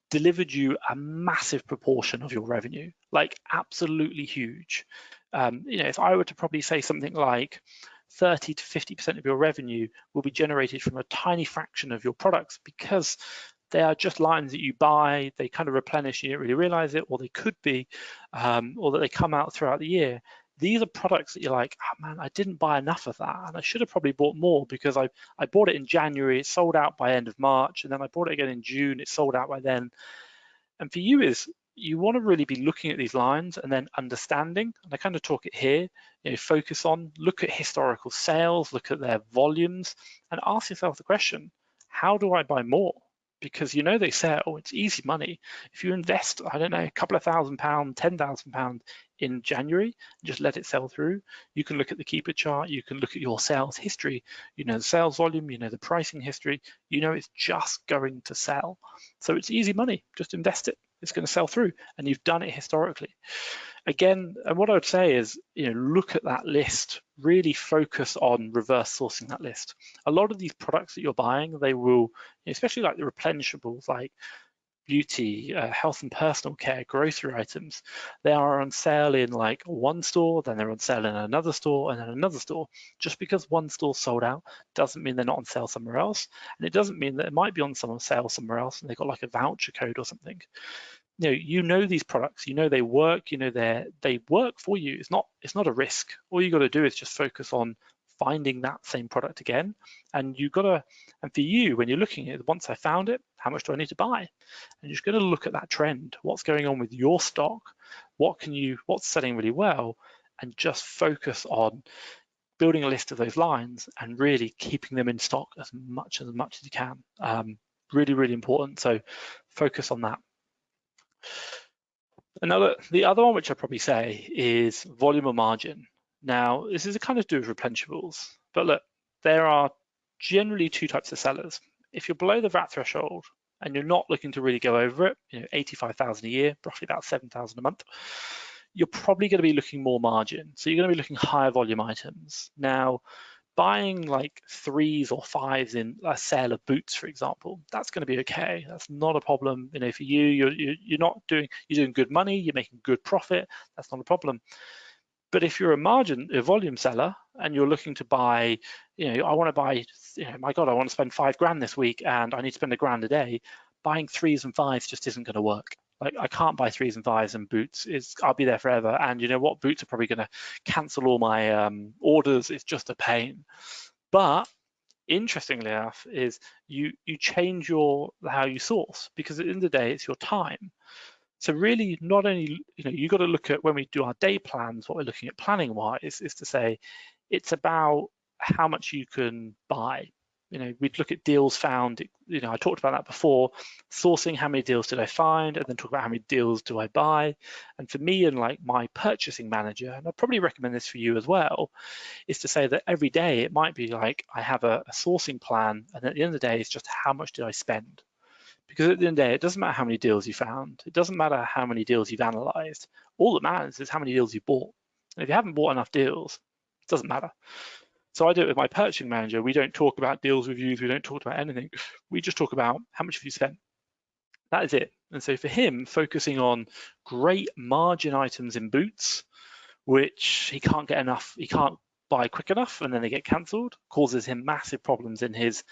delivered you a massive proportion of your revenue, like absolutely huge. If I were to probably say something like 30 to 50% of your revenue will be generated from a tiny fraction of your products, because they are just lines that you buy, they kind of replenish, you don't really realize it, or they could be, or that they come out throughout the year. These are products that you're like, oh man, I didn't buy enough of that, and I should have probably bought more, because I bought it in January, it sold out by end of March, and then I bought it again in June, it sold out by then. And for you you want to really be looking at these lines and then understanding, and I kind of talk it here, focus on, look at historical sales, look at their volumes, and ask yourself the question, how do I buy more? Because they sell, it's easy money. If you invest, I don't know, a couple of £1,000, £10,000 in January, and just let it sell through, you can look at the keeper chart, you can look at your sales history, the sales volume, the pricing history, it's just going to sell. So it's easy money, just invest it, it's going to sell through, and you've done it historically. Again, and what I would say is, look at that list, really focus on reverse sourcing that list. A lot of these products that you're buying, they will, especially like the replenishables, like beauty, health and personal care, grocery items, they are on sale in like one store, then they're on sale in another store, and then another store. Just because one store sold out doesn't mean they're not on sale somewhere else, and it doesn't mean that it might be on some sale somewhere else and they've got like a voucher code or something. These products, they work, they work for you. It's not a risk. All you got to do is just focus on finding that same product again. And for you, when you're looking at it, once I found it, how much do I need to buy? And you're just going to look at that trend. What's going on with your stock? What's selling really well? And just focus on building a list of those lines and really keeping them in stock as much as you can. Really, really important. So focus on that. The other one, which I'd probably say, is volume or margin. Now, this is a kind of do with replenishables, but look, there are generally two types of sellers. If you're below the VAT threshold and you're not looking to really go over it, 85,000 a year, roughly about 7,000 a month, you're probably going to be looking more margin. So you're going to be looking higher volume items. Now, buying like 3s or 5s in a sale of boots, for example, that's going to be okay. That's not a problem. For you, you're doing good money, you're making good profit. That's not a problem. But if you're a volume seller, and you're looking to buy, I want to buy, my God, I want to spend £5,000 this week, and I need to spend £1,000 a day. Buying 3s and 5s just isn't going to work. Like, I can't buy 3s and 5s and boots. I'll be there forever. And you know what? Boots are probably going to cancel all my orders. It's just a pain. But interestingly enough, is you change how you source, because at the end of the day, it's your time. So really, not only, you got to look at, when we do our day plans, what we're looking at planning wise is to say, it's about how much you can buy. We'd look at deals found, I talked about that before, sourcing how many deals did I find, and then talk about how many deals do I buy. And for me and like my purchasing manager, and I'd probably recommend this for you as well, is to say that every day it might be like, I have a sourcing plan, and at the end of the day, it's just how much did I spend? Because at the end of the day, it doesn't matter how many deals you found. It doesn't matter how many deals you've analyzed. All that matters is how many deals you bought. And if you haven't bought enough deals, it doesn't matter. So I do it with my purchasing manager. We don't talk about deals reviews. We don't talk about anything. We just talk about how much have you spent. That is it. And so for him, focusing on great margin items in boots, which he can't get enough, he can't buy quick enough, and then they get cancelled, causes him massive problems in his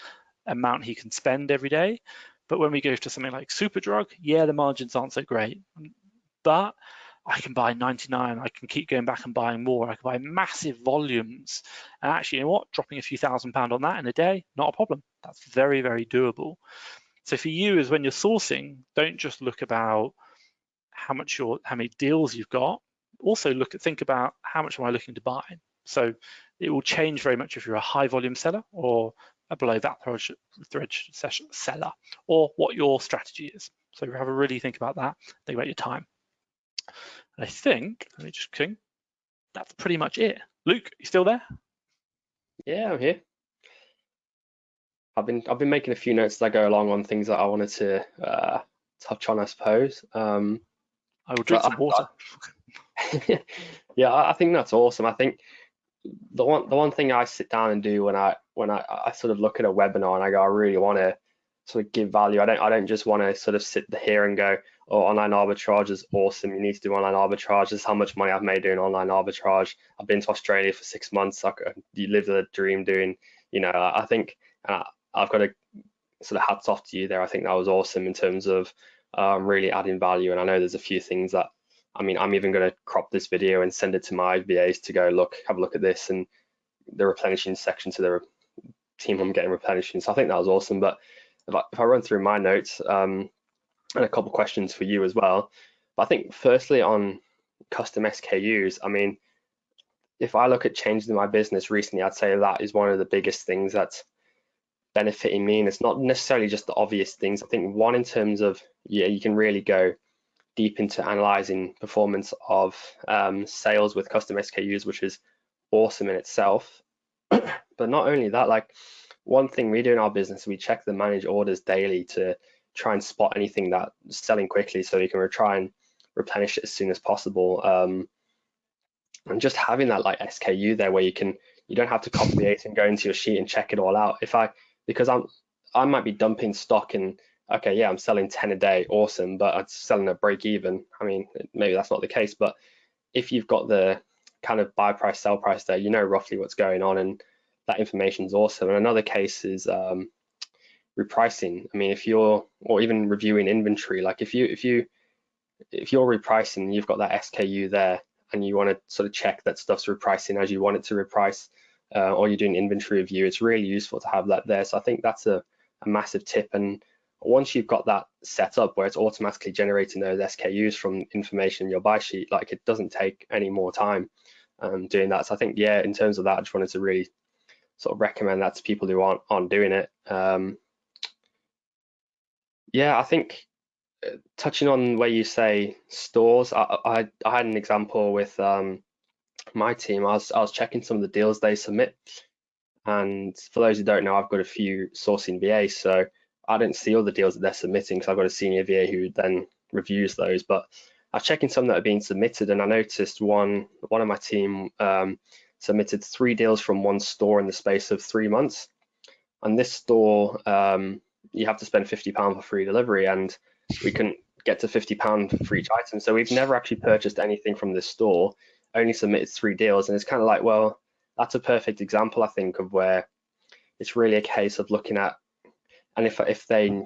amount he can spend every day. But when we go to something like Superdrug, yeah, the margins aren't so great, but I can buy 99, I can keep going back and buying more, I can buy massive volumes. And actually, you know what? Dropping a few £1,000s on that in a day, not a problem. That's very, very doable. So for you, is when you're sourcing, don't just look about how many deals you've got. Also think about how much am I looking to buy. So it will change very much if you're a high volume seller or a below that thread seller, or what your strategy is. So have a really think about that. Think about your time. And I think, let me just think, that's pretty much it. Luke, you still there? Yeah, I'm here. I've been making a few notes as I go along on things that I wanted to touch on, I suppose. I will drink some water. Yeah, I think that's awesome. I think the one thing I sit down and do when I sort of look at a webinar and I go, I really want to sort of give value. I don't just want to sort of sit here and go, oh, online arbitrage is awesome. You need to do online arbitrage. This is how much money I've made doing online arbitrage. I've been to Australia for 6 months. You live the dream doing, I think I've got to sort of hats off to you there. I think that was awesome in terms of really adding value. And I know there's a few things that, I'm even going to crop this video and send it to my VAs to go, have a look at this, and the replenishing section to the team I'm getting replenishing. So I think that was awesome. But if I run through my notes, and a couple questions for you as well. But I think firstly on custom SKUs, if I look at changes in my business recently, I'd say that is one of the biggest things that's benefiting me. And it's not necessarily just the obvious things. I think one, in terms of, you can really go deep into analyzing performance of sales with custom SKUs, which is awesome in itself. But not only that, like, one thing we do in our business, we check the managed orders daily to try and spot anything that's selling quickly, so you can try and replenish it as soon as possible. And just having that like SKU there where you don't have to copy it and go into your sheet and check it all out. Because I might be dumping stock and, okay, yeah, I'm selling 10 a day, awesome, but I'm selling at break even. Maybe that's not the case, but if you've got the kind of buy price, sell price there, you know roughly what's going on, and that information is awesome. And another case is repricing. Or even reviewing inventory. Like if you're repricing, you've got that SKU there, and you want to sort of check that stuff's repricing as you want it to reprice, or you're doing inventory review, it's really useful to have that there. So I think that's a massive tip. And once you've got that set up where it's automatically generating those SKUs from information in your buy sheet, like, it doesn't take any more time doing that. So I think, yeah, in terms of that, I just wanted to really sort of recommend that to people who aren't doing it. Yeah, I think touching on where you say stores, I had an example with my team. I was checking some of the deals they submit, and for those who don't know, I've got a few sourcing VAs, so I don't see all the deals that they're submitting because I've got a senior VA who then reviews those. But I was checking some that are being submitted, and I noticed one of my team submitted 3 deals from one store in the space of 3 months. And this store, you have to spend £50 for free delivery, and we couldn't get to £50 for each item. So we've never actually purchased anything from this store, only submitted 3 deals. And it's kind of like, well, that's a perfect example, I think, of where it's really a case of looking at, and if they've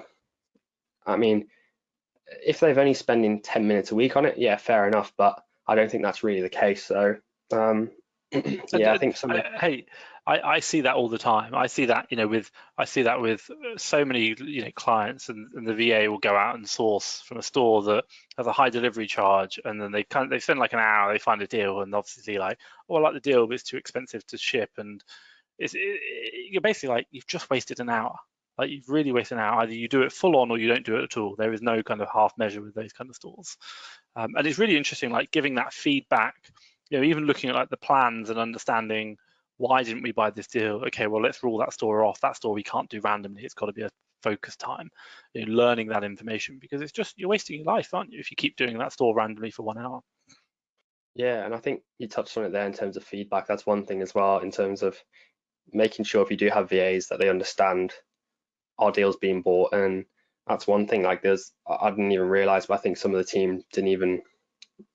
only spending 10 minutes a week on it, yeah, fair enough, but I don't think that's really the case. So yeah, I think I see that all the time. I see that, with so many, clients, and the VA will go out and source from a store that has a high delivery charge, and then they spend like an hour, they find a deal, and obviously like, oh, I like the deal, but it's too expensive to ship, and you're basically like, you've just wasted an hour. Like, you've really wasted an hour. Either you do it full on or you don't do it at all. There is no kind of half measure with those kind of stores. And it's really interesting, like, giving that feedback, even looking at like the plans and understanding, why didn't we buy this deal? Okay, well, let's rule that store off. That store we can't do randomly. It's got to be a focus time. Learning that information, because it's just, you're wasting your life, aren't you, if you keep doing that store randomly for 1 hour. Yeah, and I think you touched on it there in terms of feedback. That's one thing as well, in terms of making sure if you do have VAs that they understand our deals being bought. And that's one thing. Like I didn't even realize, but I think some of the team didn't even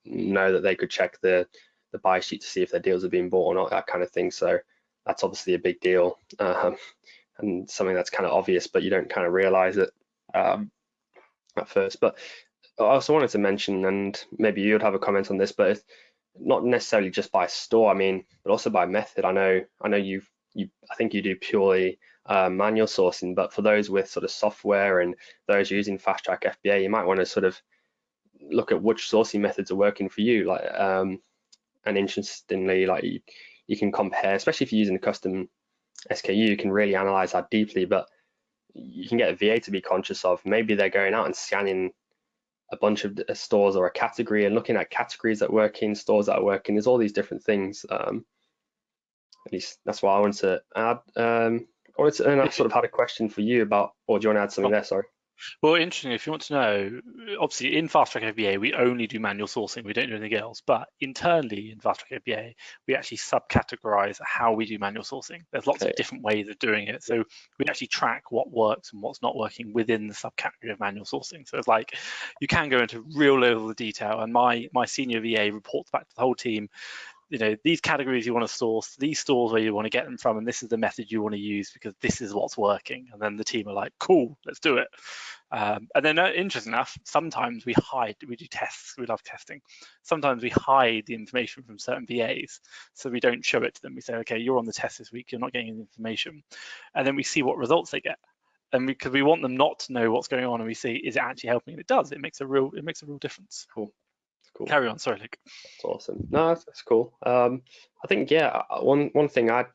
know that they could check the buy sheet to see if their deals are being bought or not, that kind of thing. So that's obviously a big deal, and something that's kind of obvious, but you don't kind of realize it at first. But I also wanted to mention, and maybe you would have a comment on this, but it's not necessarily just by store, I mean, but also by method. I know I think you do purely manual sourcing, but for those with sort of software and those using FastTrackFBA, you might want to sort of look at which sourcing methods are working for you. Like, and interestingly, like you can compare, especially if you're using a custom SKU, you can really analyze that deeply. But you can get a VA to be conscious of maybe they're going out and scanning a bunch of stores or a category and looking at categories that work in stores that are working. There's all these different things. At least that's why I wanted to add. And I sort of had a question for you about, or do you want to add something there? Sorry. Well, interesting. If you want to know, obviously in FastTrackFBA, we only do manual sourcing. We don't do anything else. But internally in FastTrackFBA, we actually subcategorize how we do manual sourcing. There's lots of different ways of doing it. So we actually track what works and what's not working within the subcategory of manual sourcing. So it's like you can go into real level of detail. And my senior VA reports back to the whole team, these categories you want to source, these stores where you want to get them from, and this is the method you want to use because this is what's working. And then the team are like, cool, let's do it. And then interesting enough, sometimes we do tests, we love testing. Sometimes we hide the information from certain VAs, so we don't show it to them. We say, okay, you're on the test this week, you're not getting any information. And then we see what results they get. And because we want them not to know what's going on, and we see, is it actually helping? And it does, it makes a real difference. Cool. Carry on, sorry, Luke. That's awesome. No, that's cool. I think, yeah, one thing I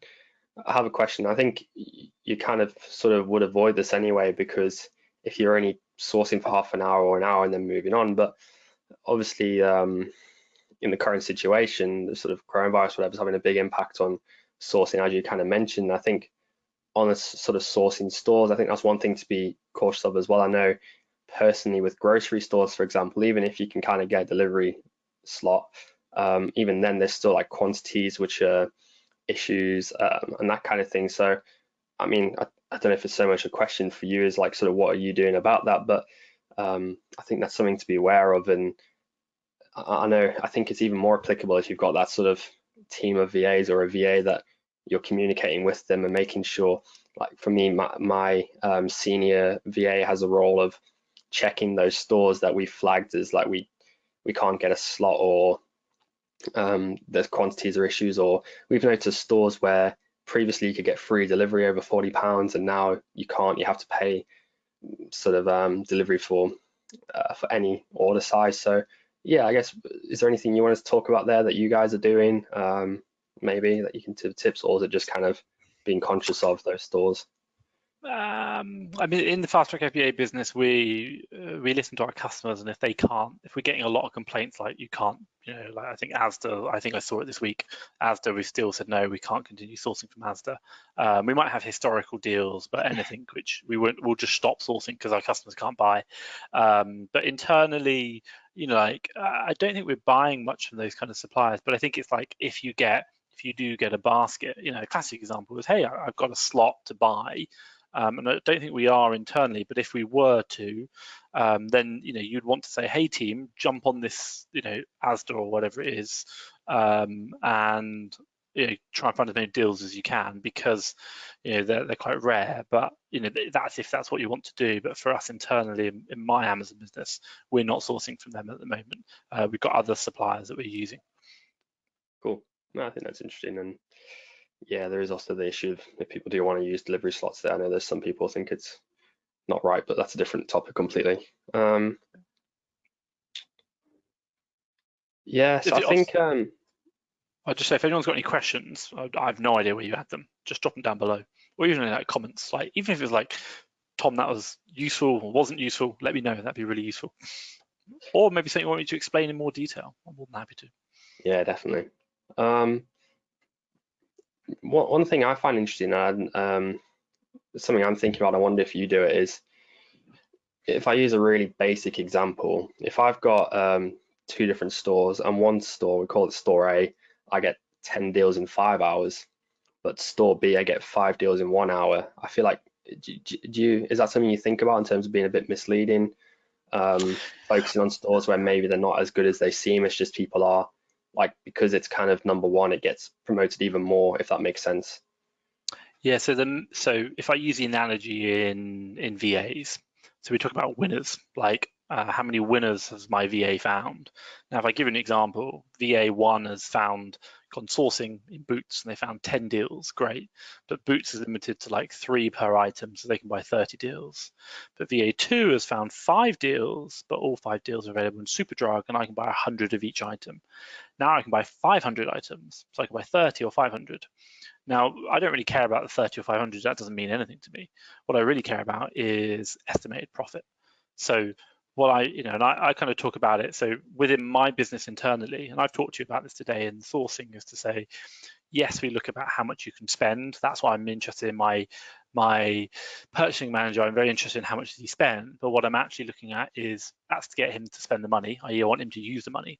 have a question. I think you kind of sort of would avoid this anyway, because if you're only sourcing for half an hour or an hour and then moving on, but obviously in the current situation, the sort of coronavirus, whatever, is having a big impact on sourcing, as you kind of mentioned. I think on a sort of sourcing stores, I think that's one thing to be cautious of as well. I know personally with grocery stores, for example, even if you can kind of get a delivery slot, even then there's still like quantities which are issues and that kind of thing. So I mean, I don't know if it's so much a question for you as like sort of what are you doing about that, but I think that's something to be aware of. And I think it's even more applicable if you've got that sort of team of VAs or a VA that you're communicating with them and making sure, like for me, my senior VA has a role of checking those stores that we flagged as like we can't get a slot, or there's quantities or issues, or we've noticed stores where previously you could get free delivery over £40 and now you can't, you have to pay sort of delivery for any order size. So yeah, I guess, is there anything you want us to talk about there that you guys are doing, maybe that you can tips, or is it just kind of being conscious of those stores? I mean, in the FastTrackFBA business, we listen to our customers, and if we're getting a lot of complaints, like you can't, like I think Asda, I think I saw it this week, Asda, we still said no, we can't continue sourcing from Asda. We might have historical deals, but anything which we'll just stop sourcing because our customers can't buy. But internally, like I don't think we're buying much from those kind of suppliers, but I think it's like if you do get a basket, a classic example is, hey, I've got a slot to buy. And I don't think we are internally, but if we were to, then you'd want to say, "Hey team, jump on this, Asda or whatever it is, and try and find as many deals as you can because they're quite rare." But that's if that's what you want to do. But for us internally, in my Amazon business, we're not sourcing from them at the moment. We've got other suppliers that we're using. Cool. No, I think that's interesting. And yeah, there is also the issue of if people do want to use delivery slots there. I know there's some people think it's not right, but that's a different topic completely. Yeah, so I think I'll just say, if anyone's got any questions, I have no idea where you had them. Just drop them down below, or even in like comments. Like even if it's like, Tom, that was useful or wasn't useful, let me know. That'd be really useful. Or maybe something you want me to explain in more detail. I'm more than happy to. Yeah, definitely. One thing I find interesting, and something I'm thinking about, I wonder if you do it, is if I use a really basic example, if I've got two different stores and one store, we call it store A, I get 10 deals in 5 hours, but store B, I get 5 deals in 1 hour. I feel like, is that something you think about in terms of being a bit misleading? Focusing on stores where maybe they're not as good as they seem. It's just people are like, because it's kind of number one, it gets promoted even more, if that makes sense. Yeah, so if I use the analogy in VAs, so we talk about winners, like how many winners has my VA found? Now, if I give an example, VA1 has gone sourcing in Boots and they found 10 deals, great. But Boots is limited to like 3 per item, so they can buy 30 deals. But VA2 has found 5 deals, but all 5 deals are available in Superdrug and I can buy 100 of each item. Now I can buy 500 items, so I can buy 30 or 500. Now, I don't really care about the 30 or 500. That doesn't mean anything to me. What I really care about is estimated profit. So what and I kind of talk about it. So within my business internally, and I've talked to you about this today in sourcing, is to say, yes, we look about how much you can spend. That's why I'm interested in my purchasing manager. I'm very interested in how much does he spend. But what I'm actually looking at is that's to get him to spend the money, i.e. I want him to use the money.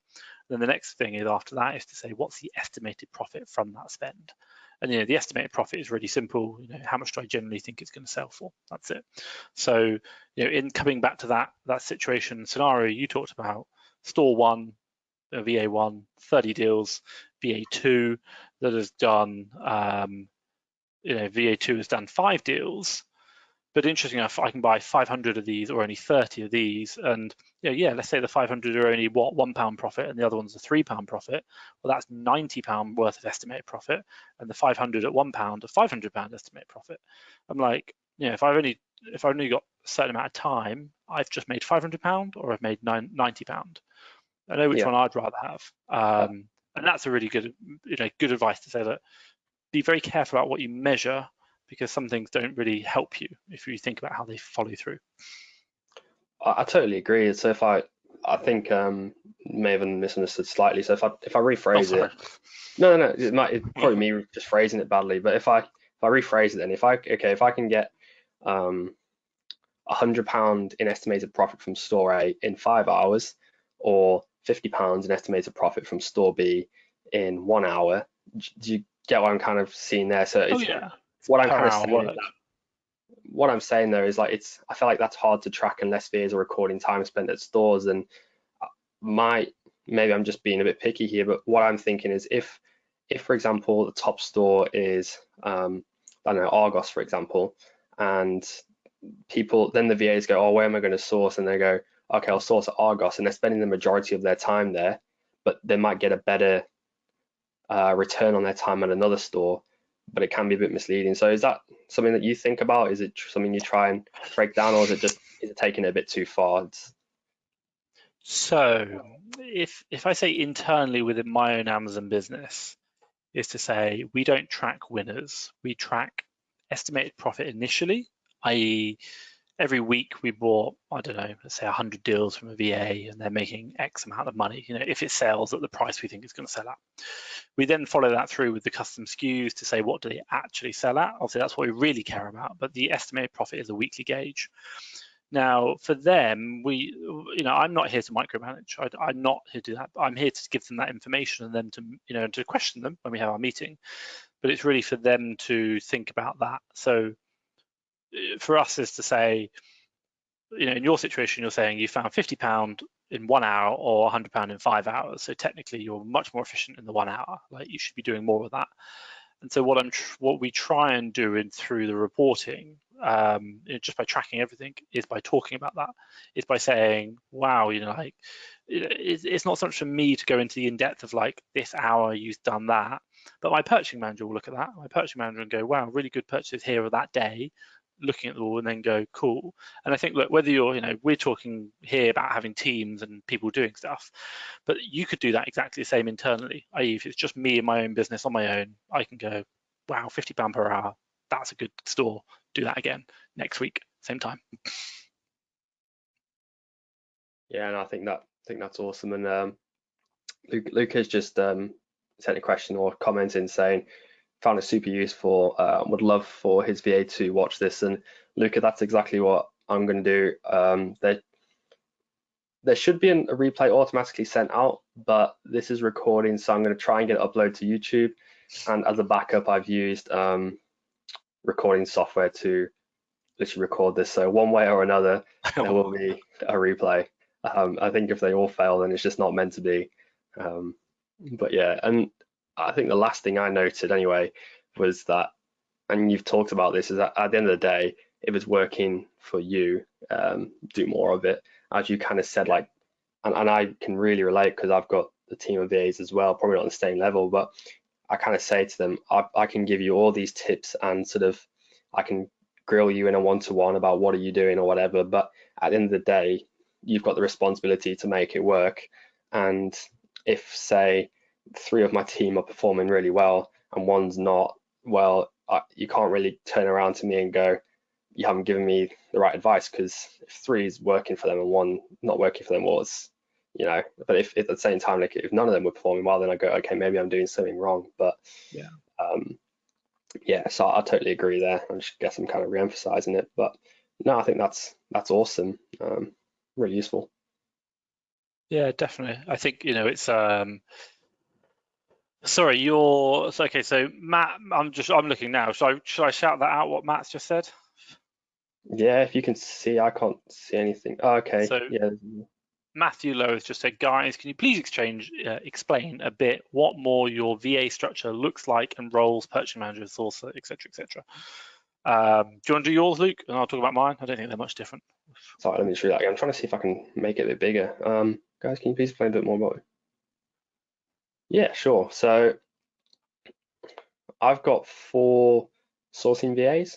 Then the next thing is after that is to say, what's the estimated profit from that spend? And the estimated profit is really simple. How much do I generally think it's going to sell for? That's it. So in coming back to that situation scenario you talked about, store one, VA1, 30 deals, VA2 that has done, VA2 has done 5 deals. But interesting enough, I can buy 500 of these or only 30 of these, and let's say the 500 are only £1 profit, and the other one's a £3 profit. Well, that's £90 worth of estimated profit, and the 500 at £1 a £500 estimated profit. I'm like, if I've only got a certain amount of time, I've just made £500 or I've made £90. I know which one I'd rather have, and that's a really good advice to say that be very careful about what you measure, because some things don't really help you if you think about how they follow through. I totally agree. So I think may have misunderstood slightly. So if I rephrase it, no, it's probably me just phrasing it badly. But if I rephrase it, then if I can get £100 in estimated profit from store A in 5 hours, or £50 in estimated profit from store B in 1 hour, do you get what I'm kind of seeing there? So it's what I'm kind of saying is that what I'm saying there is like I feel like that's hard to track unless VAs are recording time spent at stores. And maybe I'm just being a bit picky here, but what I'm thinking is if for example the top store is I don't know, Argos for example, and then the VAs go, oh, where am I going to source? And they go, okay, I'll source at Argos, and they're spending the majority of their time there, but they might get a better return on their time at another store, but it can be a bit misleading. So is that something that you think about? Is it something you try and break down, or is it taking it a bit too far? So if I say internally within my own Amazon business, is to say we don't track winners, we track estimated profit initially, i.e. every week we bought, I don't know, let's say 100 deals from a VA and they're making X amount of money, if it sells at the price we think it's going to sell at. We then follow that through with the custom SKUs to say what do they actually sell at. Obviously that's what we really care about, but the estimated profit is a weekly gauge. Now for them, I'm not here to micromanage. I'm not here to do that. I'm here to give them that information and them to, to question them when we have our meeting. But it's really for them to think about that. So for us is to say, in your situation, you're saying you found £50 in 1 hour or £100 in 5 hours. So technically, you're much more efficient in the 1 hour. Like you should be doing more of that. And so what we try and do through the reporting, just by tracking everything, is by talking about that. Is by saying, wow, it's not so much for me to go into the in-depth of like this hour you've done that, but my purchasing manager will look at that. My purchasing manager and go, wow, really good purchases here or that day. Looking at it all and then go, cool. And I think, look, whether we're talking here about having teams and people doing stuff, but you could do that exactly the same internally. i.e. if it's just me in my own business on my own, I can go, wow, £50 per hour, that's a good store. Do that again next week, same time. Yeah, and I think that's awesome. And Luke has just sent a question or comment in saying, found it super useful, would love for his VA to watch this. And Luca, that's exactly what I'm going to do. There should be a replay automatically sent out, but this is recording, so I'm going to try and get it uploaded to YouTube. And as a backup, I've used recording software to literally record this. So one way or another, there will be a replay. I think if they all fail, then it's just not meant to be. Um, but yeah, and I think the last thing I noted anyway was that, and you've talked about this, is that at the end of the day, if it's working for you, do more of it. As you kind of said, like, and I can really relate because I've got a team of VAs as well, probably not on the same level, but I kind of say to them, I can give you all these tips and sort of I can grill you in a one-to-one about what are you doing or whatever. But at the end of the day, you've got the responsibility to make it work. And if, say, three of my team are performing really well and one's not, well, you can't really turn around to me and go, you haven't given me the right advice, because if three is working for them and one not working for them, was, but if at the same time, like if none of them were performing well, then I go, okay, maybe I'm doing something wrong. But Yeah. Yeah, so I totally agree there. I just guess I'm kind of re-emphasizing it, but no, I think that's awesome. Really useful. Yeah, definitely. I think, it's sorry, okay, so Matt, I'm looking now. Should I shout that out what Matt's just said? Yeah, if you can see, I can't see anything. Oh, okay, So yeah. Matthew Lowe has just said, guys, can you please explain a bit what more your VA structure looks like and roles, purchasing manager, sourcer, etc., etc. Do you want to do yours, Luke, and I'll talk about mine? I don't think they're much different. Sorry, let me just read that again. I'm trying to see if I can make it a bit bigger. Guys, can you please explain a bit more about it? Yeah, sure. So I've got 4 sourcing VAs.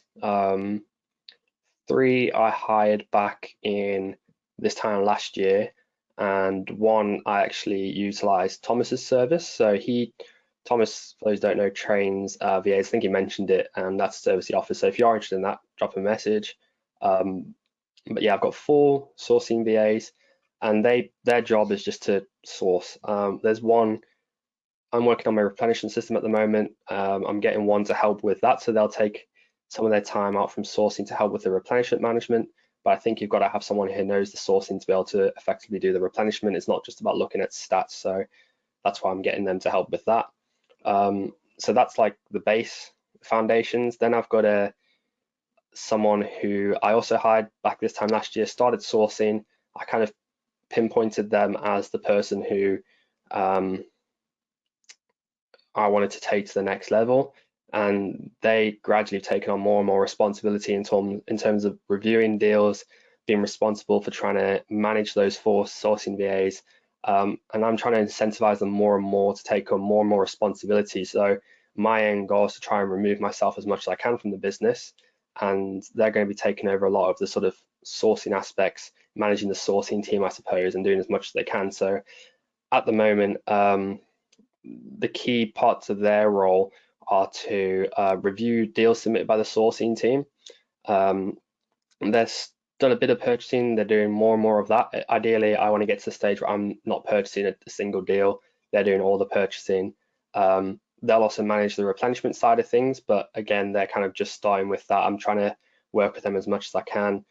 3 I hired back in this time last year, and 1 I actually utilized Thomas's service. So Thomas, for those who don't know, trains VAs. I think he mentioned it, and that's the service he offers. So if you are interested in that, drop a message. But yeah, I've got 4 sourcing VAs, and their job is just to source. There's one. I'm working on my replenishment system at the moment. I'm getting one to help with that, so they'll take some of their time out from sourcing to help with the replenishment management. But I think you've got to have someone who knows the sourcing to be able to effectively do the replenishment. It's not just about looking at stats, so that's why I'm getting them to help with that. So that's like the base foundations. Then I've got someone who I also hired back this time last year, started sourcing. I kind of pinpointed them as the person who I wanted to take to the next level, and they gradually have taken on more and more responsibility in terms of reviewing deals, being responsible for trying to manage those 4 sourcing VAs, and I'm trying to incentivize them more and more to take on more and more responsibility. So my end goal is to try and remove myself as much as I can from the business, and they're going to be taking over a lot of the sort of sourcing aspects, managing the sourcing team, I suppose, and doing as much as they can. So at the moment, the key parts of their role are to review deals submitted by the sourcing team. They're done a bit of purchasing. They're doing more and more of that. Ideally, I want to get to the stage where I'm not purchasing a single deal. They're doing all the purchasing. They'll also manage the replenishment side of things, but again, they're kind of just starting with that. I'm trying to work with them as much as I can.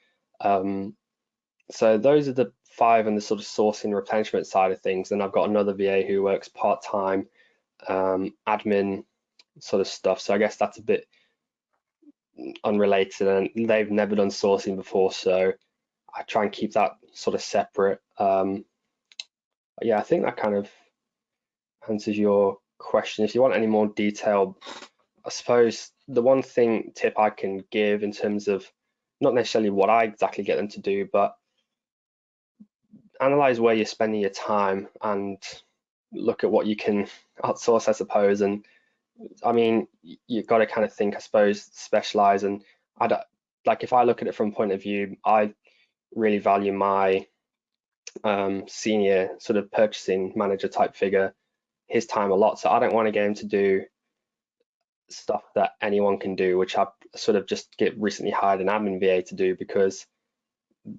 So those are the 5 on the sort of sourcing replenishment side of things. And I've got another VA who works part-time, admin sort of stuff. So I guess that's a bit unrelated, and they've never done sourcing before, so I try and keep that sort of separate. Yeah, I think that kind of answers your question. If you want any more detail, I suppose the one tip I can give in terms of not necessarily what I exactly get them to do, but analyze where you're spending your time and look at what you can outsource, I suppose. And I mean, you've got to kind of think, I suppose, specialize. And I don't, like, if I look at it from a point of view, I really value my senior sort of purchasing manager type figure, his time a lot. So I don't want to get him to do stuff that anyone can do, which I sort of just get recently hired an admin VA to do, because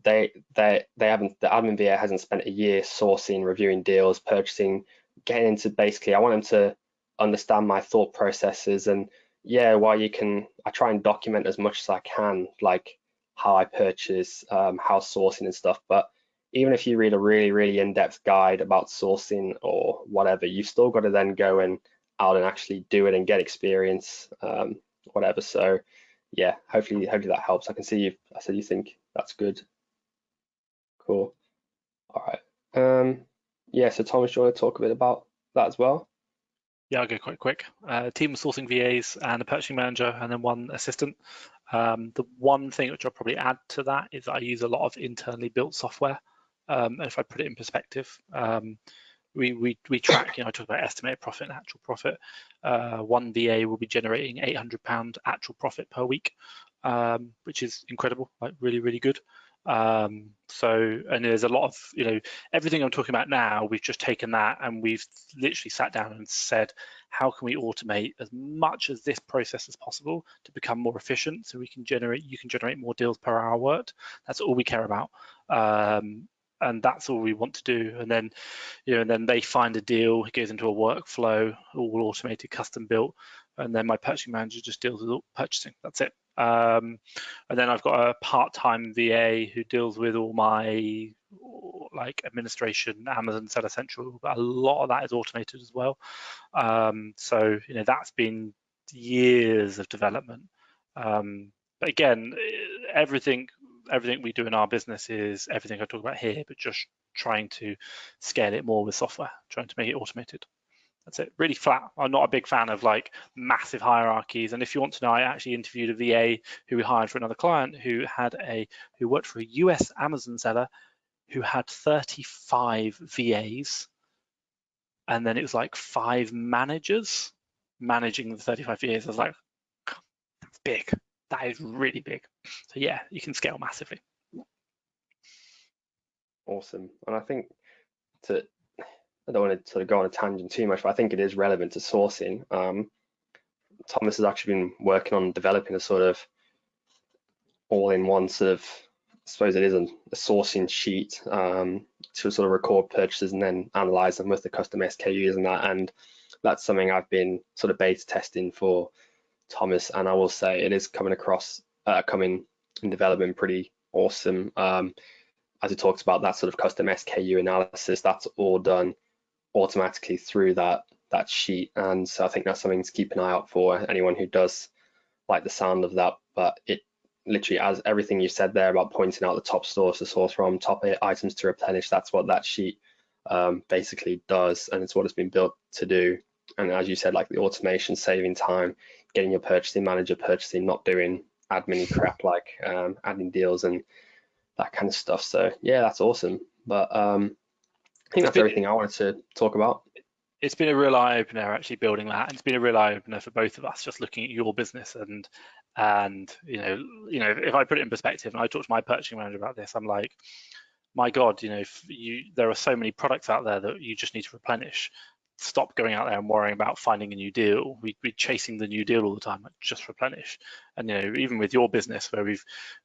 they haven't, the admin VA hasn't spent a year sourcing, reviewing deals, purchasing, getting into, basically I want them to understand my thought processes. And yeah, while I try and document as much as I can, like how I purchase, how sourcing and stuff. But even if you read a really, really in-depth guide about sourcing or whatever, you've still got to then go and out and actually do it and get experience, whatever. So yeah, hopefully that helps. I can see I said you think that's good. Cool. All right. Yeah, so Thomas, do you want to talk a bit about that as well? Yeah, I'll go quite quick. Team of sourcing VAs and a purchasing manager, and then one assistant. The one thing which I'll probably add to that is I use a lot of internally built software. If I put it in perspective, we track. I talk about estimated profit and actual profit. One VA will be generating £800 actual profit per week, which is incredible, like really, really good. And there's a lot of, everything I'm talking about now, we've just taken that and we've literally sat down and said, how can we automate as much of this process as possible to become more efficient so you can generate more deals per hour worked. That's all we care about. And that's all we want to do. And then, and then they find a deal, it goes into a workflow, all automated, custom built. And then my purchasing manager just deals with all purchasing. That's it. And then I've got a part-time VA who deals with all my administration, Amazon Seller Central, but a lot of that is automated as well. So that's been years of development. But again, everything we do in our business is everything I talk about here, but just trying to scale it more with software, trying to make it automated. That's it, really flat. I'm not a big fan of massive hierarchies. And if you want to know, I actually interviewed a VA who we hired for another client who worked for a US Amazon seller who had 35 VAs. And then it was 5 managers managing the 35 VAs. I was like, that's big. That is really big. So yeah, you can scale massively. Awesome. And I think I don't want to sort of go on a tangent too much, but I think it is relevant to sourcing. Thomas has actually been working on developing a sort of all-in-one sort of, I suppose it is a sourcing sheet to sort of record purchases and then analyze them with the custom SKUs and that. And that's something I've been sort of beta testing for Thomas, and I will say it is coming in development pretty awesome. As he talks about that sort of custom SKU analysis, that's all done automatically through that sheet, and so I think that's something to keep an eye out for anyone who does like the sound of that. But it literally, as everything you said there about pointing out the top stores to source from, top items to replenish, that's what that sheet basically does, and it's what it's been built to do. And as you said, like the automation, saving time, getting your purchasing manager purchasing, not doing admin crap like adding deals and that kind of stuff. So yeah, that's awesome. But I think that's everything I wanted to talk about. It's been a real eye-opener actually building that. It's been a real eye-opener for both of us just looking at your business and if I put it in perspective, and I talked to my purchasing manager about this, I'm like, my God, there are so many products out there that you just need to replenish. Stop going out there and worrying about finding a new deal. We'd be chasing the new deal all the time, just replenish. And even with your business, where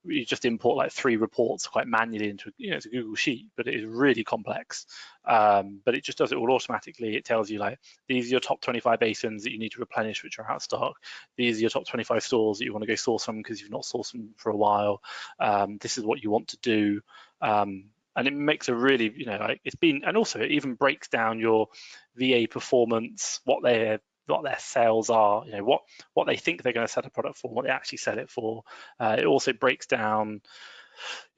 we just import 3 reports quite manually into it's a Google sheet, but it is really complex. But it just does it all automatically. It tells you these are your top 25 basins that you need to replenish, which are out of stock. These are your top 25 stores that you want to go source from because you've not sourced them for a while. This is what you want to do. And it makes a really, it's been, and also it even breaks down your VA performance, what their sales are, what they think they're going to sell a product for, what they actually sell it for. It also breaks down,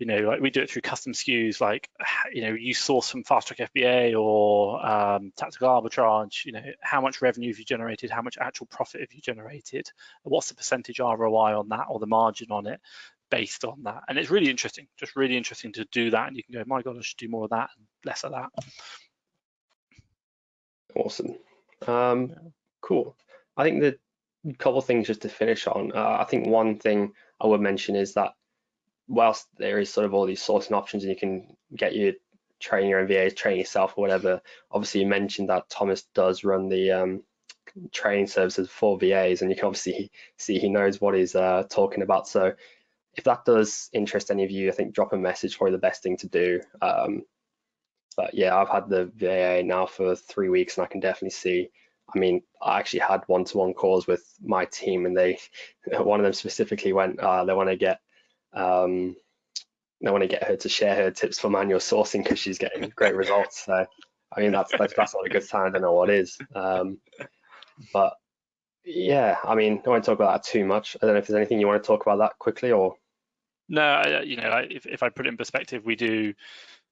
we do it through custom SKUs, you source from FastTrackFBA or Tactical Arbitrage, how much revenue have you generated, how much actual profit have you generated, what's the percentage ROI on that or the margin on it, based on that. And it's really interesting, just really interesting to do that. And you can go, my God, I should do more of that and less of that. Awesome. Cool. I think that a couple of things just to finish on. I think one thing I would mention is that whilst there is sort of all these sourcing options and you can get your train your own VAs, train yourself or whatever, obviously you mentioned that Thomas does run the training services for VAs, and you can obviously see he knows what he's talking about. So if that does interest any of you, I think drop a message, probably the best thing to do. But yeah, I've had the VA now for 3 weeks, and I can definitely see. I mean, I actually had one-to-one calls with my team, and one of them specifically went, they want to get her to share her tips for manual sourcing because she's getting great results. So I mean, that's not a good sign. I don't know what is. But yeah, I mean, I don't want to talk about that too much. I don't know if there's anything you want to talk about that quickly or. No, if I put it in perspective, we do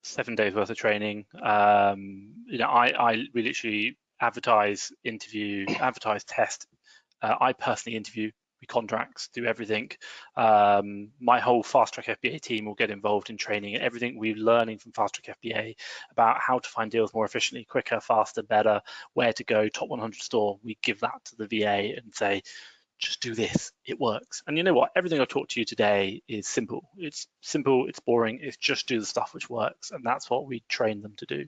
7 days worth of training. We literally advertise, interview, advertise, test. I personally interview, we contracts, do everything. My whole FastTrackFBA team will get involved in training and everything we're learning from FastTrackFBA about how to find deals more efficiently, quicker, faster, better, where to go, top 100 store. We give that to the VA and say, just do this, it works. And you know what? Everything I've talked to you today is simple. It's simple, it's boring, it's just do the stuff which works. And that's what we train them to do.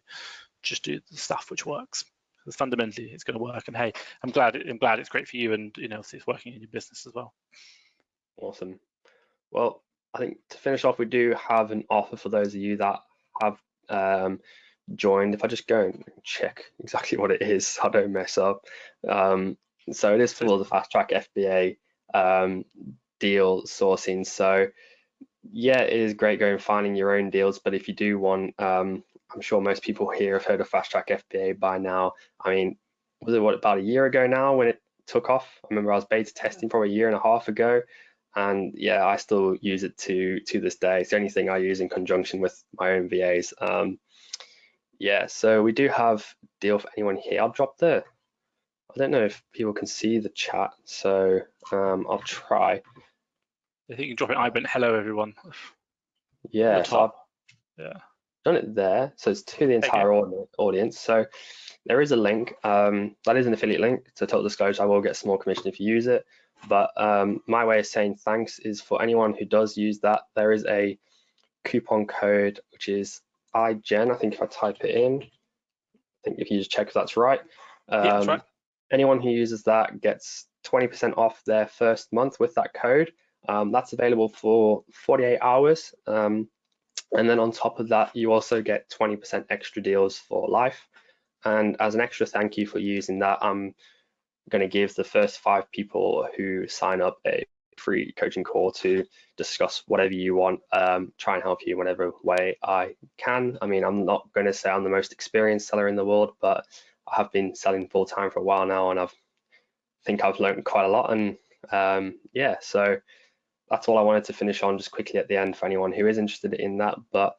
Just do the stuff which works. Because fundamentally it's going to work. And hey, I'm glad it's great for you, and it's working in your business as well. Awesome. Well, I think to finish off, we do have an offer for those of you that have joined. If I just go and check exactly what it is, so I don't mess up. So it is for the FastTrackFBA deal sourcing. So yeah, it is great going finding your own deals, but if you do want, I'm sure most people here have heard of FastTrackFBA by now. I mean, was it about a year ago now when it took off? I remember I was beta testing probably a year and a half ago, and yeah, I still use it to this day. It's the only thing I use in conjunction with my own VAs. Yeah, so we do have a deal for anyone here. I'll drop I don't know if people can see the chat, so I'll try. I think you can drop it. I went, hello everyone. Yeah, so I've yeah. done it there. So it's to the entire audience. So there is a link. That is an affiliate link. So total disclosure, I will get a small commission if you use it. But my way of saying thanks is for anyone who does use that. There is a coupon code which is iGen. I think if I type it in, I think if you just check if that's right. Yeah, that's right. Anyone who uses that gets 20% off their first month with that code. That's available for 48 hours. And then on top of that, you also get 20% extra deals for life. And as an extra thank you for using that, I'm going to give the first 5 people who sign up a free coaching call to discuss whatever you want, try and help you in whatever way I can. I mean, I'm not going to say I'm the most experienced seller in the world, but I have been selling full time for a while now, and think I've learned quite a lot. And yeah, so that's all I wanted to finish on just quickly at the end for anyone who is interested in that. But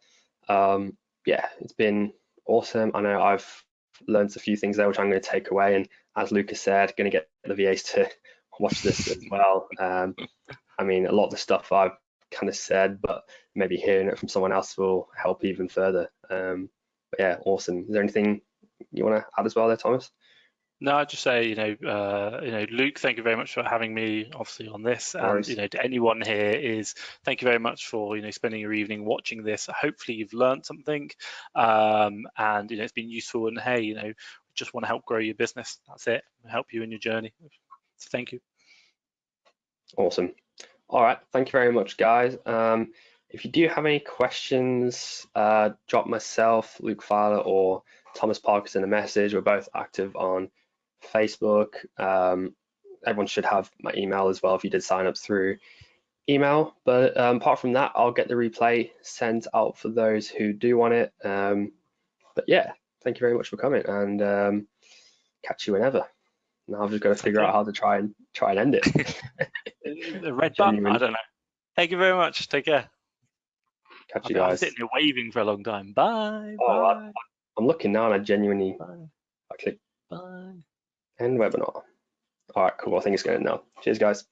yeah, it's been awesome. I know I've learned a few things there which I'm going to take away, and as Lucas said, going to get the VAs to watch this as well. I mean, a lot of the stuff I've kind of said, but maybe hearing it from someone else will help even further. But yeah, awesome. Is there anything you want to add as well there, Thomas? No, I'd just say, Luke, thank you very much for having me, obviously, on this. And, to anyone here is thank you very much for, spending your evening watching this. Hopefully you've learned something, and, it's been useful. And hey, we just want to help grow your business. That's it. Help you in your journey. So thank you. Awesome. All right. Thank you very much, guys. If you do have any questions, drop myself, Luke Fowler, or Thomas Parkinson a message. We're both active on Facebook. Everyone should have my email as well if you did sign up through email. But apart from that, I'll get the replay sent out for those who do want it. But yeah, thank you very much for coming, and catch you whenever. Now I've just got to figure out how to try and end it. The red button, I don't know. Thank you very much. Take care. Catch you guys. I'm sitting here waving for a long time. Bye. Oh, bye. I'm looking now and I genuinely I click Bye. end webinar. All right, cool. I think it's going now. Cheers, guys.